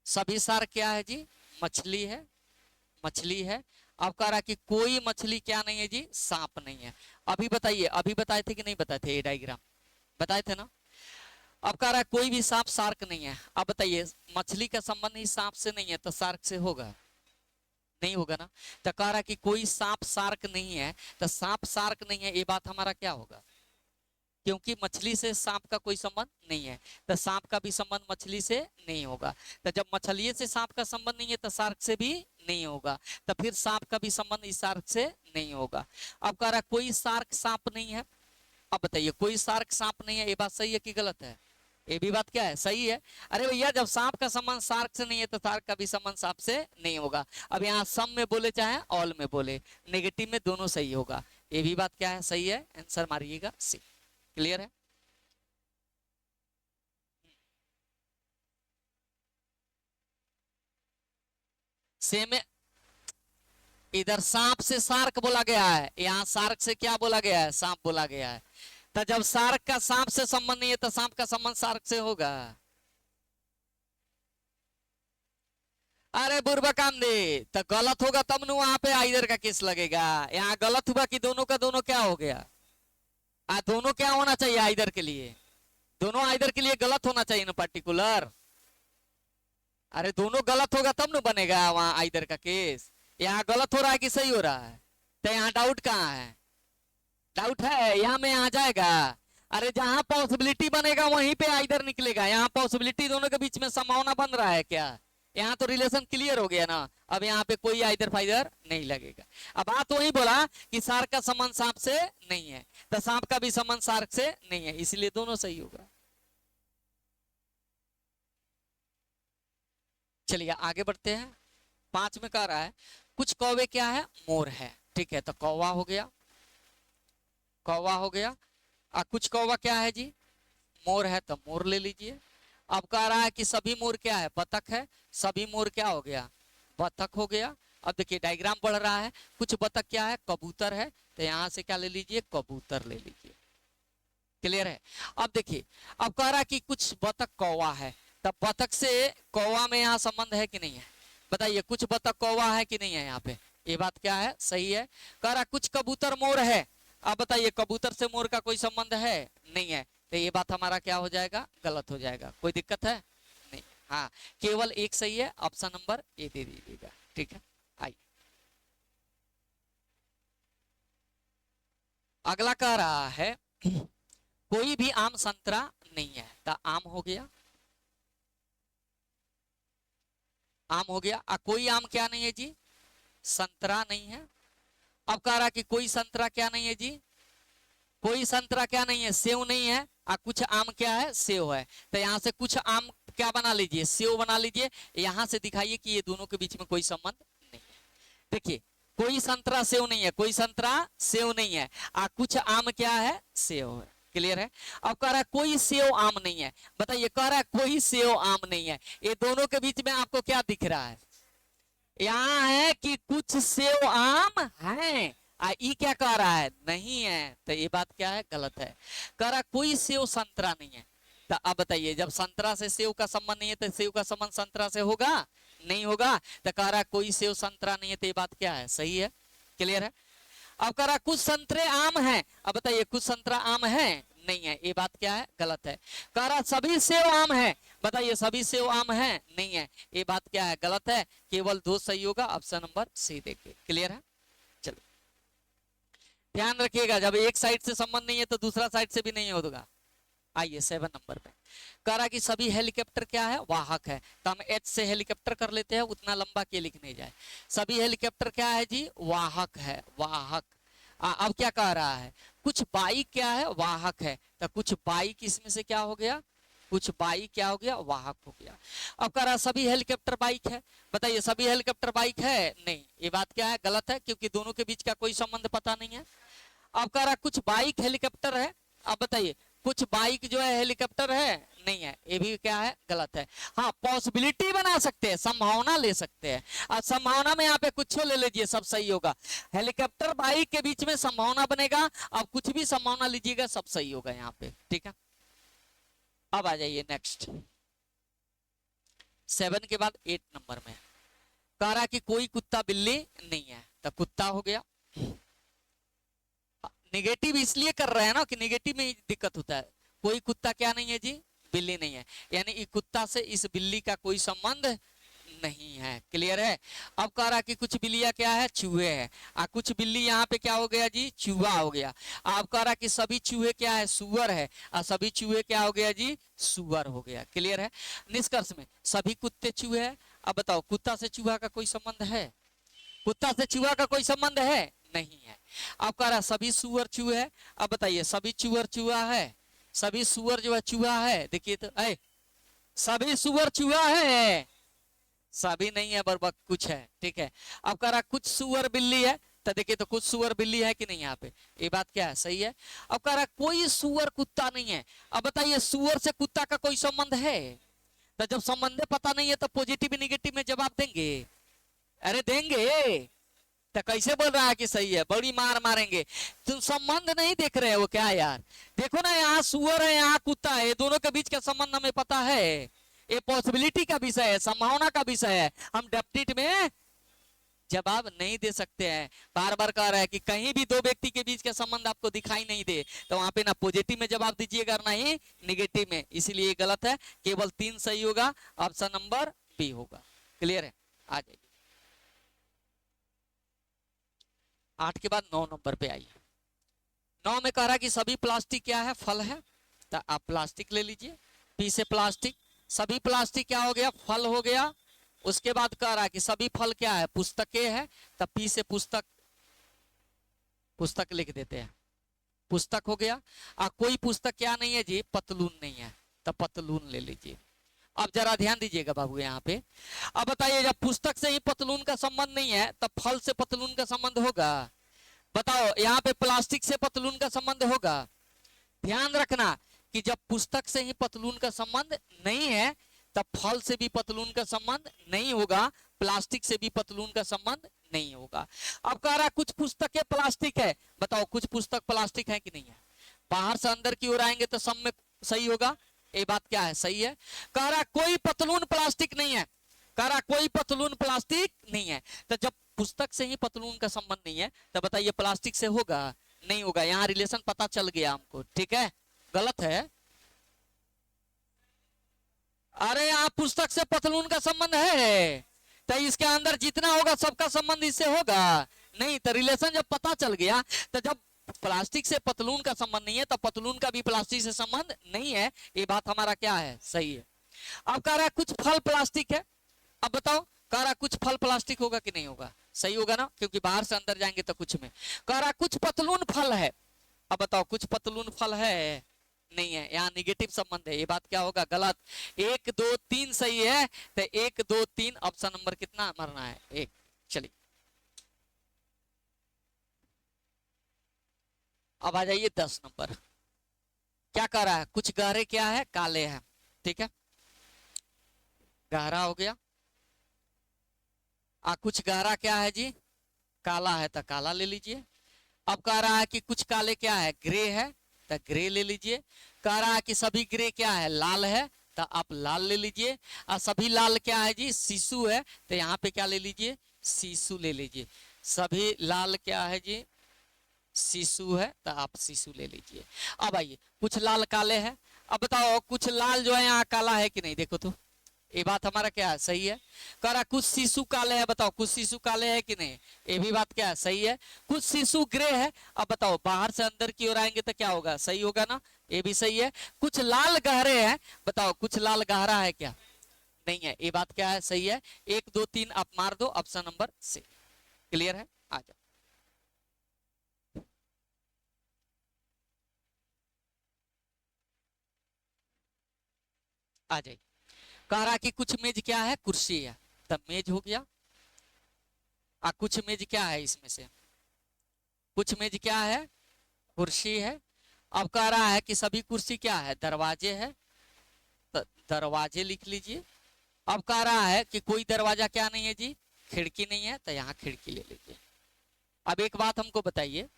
सभी शार्क क्या है जी, मछली है, मछली है। अब कह रहा कि कोई मछली क्या नहीं है जी, सांप नहीं है। अभी बताइए, अभी बताए थे कि नहीं बताए थे, ये डायग्राम बताए थे ना। अब कह रहा है कोई भी सांप शार्क नहीं है। अब बताइए मछली का संबंध ही सांप से नहीं है, तो शार्क से होगा, नहीं होगा ना। तो कह रहा कि कोई सांप शार्क नहीं है, तो सांप शार्क नहीं है, ये बात हमारा क्या होगा, क्योंकि मछली से सांप का कोई संबंध नहीं है, तो सांप का भी संबंध मछली से नहीं होगा। तो जब मछली से सांप का संबंध नहीं है तो शार्क से भी नहीं होगा, तो फिर सांप का भी संबंध इस शार्क से नहीं होगा। अब कह रहा कोई शार्क सांप नहीं है। अब बताइए कोई शार्क सांप नहीं है, ये बात सही है कि गलत है? ये भी बात क्या है, सही है। अरे भैया जब सांप का संबंध शार्क से नहीं है तो शार्क का भी संबंध सांप से नहीं होगा। अब यहाँ सम में बोले चाहे ऑल में बोले, नेगेटिव में दोनों सही होगा। ये भी बात क्या है, सही है। आंसर मारिएगा सी। क्लियर है? सेम है। इधर सांप से शार्क बोला गया है, यहाँ शार्क से क्या बोला गया है, सांप बोला गया है। तो जब शार्क का सांप से संबंध नहीं है तो सांप का संबंध शार्क से होगा। अरे बुर्बा काम दे, तो गलत होगा तब न वहां पे आइदर का केस लगेगा। यहाँ गलत हुआ कि दोनों का दोनों क्या हो गया, दोनों क्या होना चाहिए आइदर के लिए, दोनों आइदर के लिए गलत होना चाहिए ना पर्टिकुलर। अरे दोनों गलत होगा तब न बनेगा वहां आइदर का केस। यहाँ गलत हो रहा है कि सही हो रहा है, तो यहाँ डाउट कहाँ है, डाउट है यहाँ में आ जाएगा। अरे जहां पॉसिबिलिटी बनेगा वहीं पे आइदर निकलेगा, यहाँ पॉसिबिलिटी दोनों के बीच में संभावना बन रहा है क्या, यहाँ तो रिलेशन क्लियर हो गया ना। अब यहाँ पे कोई आइदर फाइदर नहीं लगेगा। अब बात वही बोला कि शार्क का संबंध सांप से नहीं है, तो सांप का भी संबंध शार्क से नहीं है, इसलिए दोनों सही होगा। चलिए आगे बढ़ते हैं। 5 में कह रहा है कुछ कौवे क्या है, मोर है। ठीक है, तो कौवा हो गया, कौवा हो गया। कुछ कौवा क्या है जी, मोर है, तो मोर ले लीजिए। अब कह रहा है कि सभी मोर क्या है, बतख है। सभी मोर क्या हो गया, बतख हो गया। अब देखिए डायग्राम बढ़ रहा है, कुछ बतख क्या है, कबूतर है, तो यहां से क्या ले लीजिए, कबूतर ले लीजिए। क्लियर है? अब देखिए, अब कह रहा है कि कुछ बतख कौवा है, तब बतख से कौवा में यहाँ संबंध है कि नहीं है, बताइए। कुछ बतख कौवा है कि नहीं है यहाँ पे, ये बात क्या है, सही है। कह रहा कुछ कबूतर मोर है। अब बताइए कबूतर से मोर का कोई संबंध है, नहीं है, तो ये बात हमारा क्या हो जाएगा, गलत हो जाएगा। कोई दिक्कत है नहीं, हाँ केवल एक सही है, ऑप्शन नंबर ए दे दीजिएगा। ठीक है, आइए अगला कह रहा है कोई भी आम संतरा नहीं है, तो आम हो गया, आम हो गया। कोई आम क्या नहीं है जी, संतरा नहीं है। अब कह रहा कि कोई संतरा क्या नहीं है जी, कोई संतरा क्या नहीं है, सेव नहीं है। कुछ आम क्या है, सेव है। तो यहाँ से कुछ आम क्या बना लीजिए, सेव बना लीजिए। यहाँ से दिखाइए कि ये दोनों के बीच में कोई संबंध नहीं है। देखिए कोई संतरा सेव नहीं है, कोई संतरा सेव नहीं है। कुछ आम क्या है, सेव है। क्लियर है? अब कह रहा है कोई सेव आम नहीं है, बताइए कह रहा है कोई सेव आम नहीं है, ये दोनों के बीच में आपको क्या दिख रहा है, यहाँ है कि कुछ सेव आम है। ई क्या कह रहा है, नहीं है, तो ये बात क्या है, गलत है। कह रहा कोई सेव संतरा नहीं है। तो अब बताइए जब संतरा से सेव का संबंध नहीं है तो सेव का संबंध संतरा से होगा, नहीं होगा। तो कह रहा कोई सेव संतरा नहीं है, तो ये बात क्या है, सही है। क्लियर है? अब कह रहा कुछ संतरे आम है। अब बताइए कुछ संतरा आम है, नहीं है, ये बात क्या है, गलत है। कह रहा सभी सेव आम है, बताइए सभी सेव आम है, नहीं है, ये बात क्या है, गलत है। केवल 2 सही होगा, ऑप्शन नंबर सी देखिए। क्लियर है? चलो ध्यान रखिएगा, जब एक साइड से संबंध नहीं है तो दूसरा साइड से भी नहीं होगा। आइए 7 नंबर पे कह रहा कि सभी हेलीकॉप्टर क्या है, वाहक है। तो हम एच से हेलीकॉप्टर कर लेते हैं, उतना लंबा के लिख नहीं जाए। सभी हेलीकॉप्टर क्या है जी, वाहक है, वाहक। अब क्या कह रहा है, कुछ बाइक क्या है, वाहक है। तो कुछ बाइक इसमें से क्या हो गया, कुछ बाइक क्या हो गया, वाहक हो गया। अब कह रहा सभी हेलीकॉप्टर बाइक है, बताइए सभी हेलीकॉप्टर बाइक है, नहीं, ये बात क्या है, गलत है, क्योंकि दोनों के बीच का कोई संबंध पता नहीं है। अब कह रहा कुछ बाइक हेलीकॉप्टर है, अब बताइए कुछ बाइक जो है हेलीकॉप्टर है, नहीं है, ये भी क्या है, गलत है। हाँ पॉसिबिलिटी बना सकते हैं, संभावना ले सकते हैं। अब संभावना में यहाँ पे कुछ ले लीजिए, सब सही होगा। हेलीकॉप्टर बाइक के बीच में संभावना बनेगा, अब कुछ भी संभावना लीजिएगा, सब सही होगा यहाँ पे। ठीक है, अब आ जाइए नेक्स्ट 7 के बाद 8 नंबर में कह रहा कि कोई कुत्ता बिल्ली नहीं है। तो कुत्ता हो गया, निगेटिव इसलिए कर रहे हैं ना कि निगेटिव में दिक्कत होता है। कोई कुत्ता क्या नहीं है जी, बिल्ली नहीं है, यानी इस कुत्ता से इस बिल्ली का कोई संबंध नहीं है। क्लियर है। अब कह रहा कि कुछ बिल्लियां क्या है, चूहे है। कुछ बिल्ली यहाँ पे क्या हो गया जी, चूहा हो गया। अब कह रहा कि सभी चूहे क्या है, सुअर है। और सभी चूहे क्या हो गया जी, सुअर हो गया। क्लियर है। निष्कर्ष में सभी कुत्ते चूहे है। अब बताओ कुत्ता से चूहा का कोई संबंध है, कुत्ता से चूहा का कोई संबंध है नहीं है। अब कह रहा सभी सुअर चूहे है। अब बताइए सभी चूअर चूहा है, सभी सुअर जो है चूहा है। देखिए तो सभी सुअर चूहा है, सभी नहीं है, बरबक कुछ है। ठीक है। अब कह रहा कुछ सुअर बिल्ली है, तो देखिए तो कुछ सुअर बिल्ली है कि नहीं यहाँ पे, ये बात क्या है, सही है। अब कह रहा कोई सुअर कुत्ता नहीं है। अब बताइए सुअर से कुत्ता का कोई संबंध है, तो जब संबंध पता नहीं है तो पॉजिटिव निगेटिव में जवाब देंगे, अरे देंगे। तो कैसे बोल रहा है कि सही है, बड़ी मार मारेंगे। तुम संबंध नहीं देख रहे हो क्या यार, देखो ना यहाँ सुअर है यहाँ कुत्ता है, दोनों के बीच का संबंध हमें पता है। ये पॉसिबिलिटी का विषय है, संभावना का विषय है, हम डेप्टिट में जवाब नहीं दे सकते हैं। बार बार कह रहा है कि कहीं भी दो व्यक्ति के बीच का संबंध आपको दिखाई नहीं दे तो वहां पे ना पॉजिटिव में जवाब दीजिएगा ना ही निगेटिव में, इसलिए गलत है। केवल 3 सही होगा, ऑप्शन नंबर बी होगा। क्लियर है। आ जाइए 8 के बाद 9 नंबर पे आइए। 9 में कह रहा कि सभी प्लास्टिक क्या है, फल है, तो आप प्लास्टिक ले लीजिए। पी से प्लास्टिक, सभी प्लास्टिक क्या हो गया, फल हो गया। उसके बाद कह रहा कि सभी फल क्या है, पुस्तकें है, तब पी से पुस्तक, पुस्तक लिख देते हैं, पुस्तक हो गया। कोई पुस्तक क्या नहीं है जी, पतलून नहीं है, तब पतलून ले लीजिए। अब जरा ध्यान दीजिएगा बाबू यहाँ पे। अब बताइए जब पुस्तक से ही पतलून का संबंध नहीं है तब फल से पतलून का संबंध होगा, बताओ। यहाँ पे प्लास्टिक से पतलून का संबंध होगा। ध्यान रखना कि जब पुस्तक से ही पतलून का संबंध नहीं है तब फल से भी पतलून का संबंध नहीं होगा, प्लास्टिक से भी पतलून का संबंध नहीं होगा। अब कह रहा कुछ पुस्तकें प्लास्टिक है, बताओ कुछ पुस्तक प्लास्टिक है कि नहीं है। बाहर से अंदर की ओर आएंगे तो सब में सही होगा, ये बात क्या है, सही है। कह रहा कोई पतलून प्लास्टिक नहीं है, कह रहा कोई पतलून प्लास्टिक नहीं है। तो जब पुस्तक से ही पतलून का संबंध नहीं है तो बताइए प्लास्टिक से होगा, नहीं होगा। यहाँ रिलेशन पता चल गया हमको, ठीक है। गलत है। अरे यहाँ पुस्तक से पतलून का संबंध है तो इसके अंदर जितना होगा सबका संबंध इससे होगा नहीं, तो रिलेशन जब पता चल गया तो जब प्लास्टिक से पतलून का संबंध नहीं है तो पतलून का भी प्लास्टिक से संबंध नहीं है, ये बात हमारा क्या है, सही है। अब कह रहा है कुछ फल प्लास्टिक है, अब बताओ कह रहा कुछ फल प्लास्टिक होगा कि नहीं होगा, सही होगा ना, क्योंकि बाहर से अंदर जाएंगे तो कुछ में। कह रहा कुछ पतलून फल है, अब बताओ कुछ पतलून फल है नहीं है, यहाँ निगेटिव संबंध है, ये बात क्या होगा, गलत। 1 2 3 सही है, तो 1 2 3 ऑप्शन नंबर कितना मरना है, 1। चलिए अब आ जाइए 10 नंबर। क्या कर रहा है, कुछ गहरे क्या है, काले हैं, ठीक है, गहरा हो गया। कुछ गहरा क्या है जी, काला है, तो काला ले लीजिए। अब कह रहा है कि कुछ काले क्या है, ग्रे है, तो ग्रे ले लीजिए। कह रहा है कि सभी ग्रे क्या है, लाल है, तो आप लाल ले लीजिए। और सभी लाल क्या है जी, सीसू है, तो यहाँ पे क्या ले लीजिए, सीसू ले लीजिए। सभी लाल क्या है जी, सीसू है, तो आप सीसू ले लीजिए। अब आइए कुछ लाल काले हैं, अब बताओ कुछ लाल जो है यहाँ काला है कि नहीं, देखो तो ये बात हमारा क्या है, सही है। कह रहा कुछ शिशु काले हैं, बताओ कुछ शिशु काले हैं कि नहीं, ये भी बात क्या है, सही है। कुछ शिशु ग्रे है, अब बताओ बाहर से अंदर की ओर आएंगे तो क्या होगा, सही होगा ना, ये भी सही है। कुछ लाल गहरे हैं, बताओ कुछ लाल गहरा है क्या, नहीं है, ये बात क्या है, सही है। 1 2 3 आप मार दो, ऑप्शन नंबर सी। क्लियर है। आ जाओ आ जाइए। कह रहा कि कुछ मेज क्या है, कुर्सी है, तब मेज हो गया। कुछ मेज क्या है, इसमें से कुछ मेज क्या है, कुर्सी है। अब कह रहा है कि सभी कुर्सी क्या है, दरवाजे है, तो दरवाजे लिख लीजिए। अब कह रहा है कि कोई दरवाजा क्या नहीं है जी, खिड़की नहीं है, तो यहाँ खिड़की ले लीजिए। अब एक बात हमको बताइए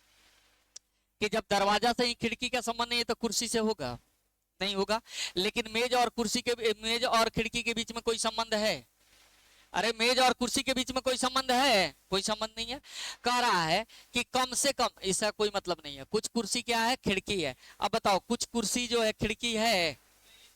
कि जब दरवाजा से ही खिड़की का संबंध नहीं है तो कुर्सी से होगा, नहीं होगा। लेकिन मेज और कुर्सी के, मेज और खिड़की के बीच में कोई संबंध है, अरे मेज और कुर्सी के बीच में कोई संबंध है, कोई संबंध नहीं है। कह रहा है कि कम से कम, इसका कोई मतलब नहीं है। कुछ कुर्सी क्या है, खिड़की है। अब बताओ कुछ कुर्सी जो है खिड़की है,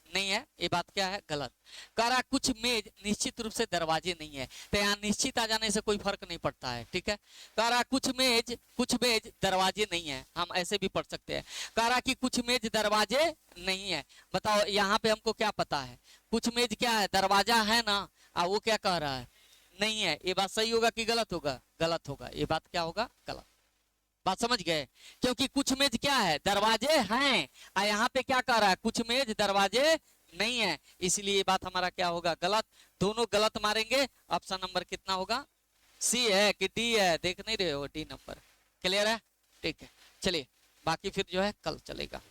नहीं है, ये बात क्या है, गलत। कह रहा कुछ मेज निश्चित रूप से दरवाजे नहीं है, तो यहाँ निश्चित आ जाने से कोई फर्क नहीं पड़ता है, ठीक है। कह रहा कुछ मेज दरवाजे नहीं है, हम ऐसे भी पढ़ सकते हैं। कह रहा कि कुछ मेज दरवाजे नहीं है, बताओ यहाँ पे हमको क्या पता है, कुछ मेज क्या है, दरवाजा है ना, वो क्या कह रहा है, नहीं है। ये बात सही होगा कि गलत होगा, गलत होगा, ये बात क्या होगा, गलत। बात समझ गए, क्योंकि कुछ मेज क्या है, दरवाजे हैं, और यहाँ पे क्या कह रहा है, कुछ मेज दरवाजे नहीं है, इसलिए ये बात हमारा क्या होगा, गलत। दोनों गलत मारेंगे, ऑप्शन नंबर कितना होगा, सी है कि डी है, देख नहीं रहे हो, डी नंबर। क्लियर है, ठीक है, चलिए बाकी फिर जो है कल चलेगा।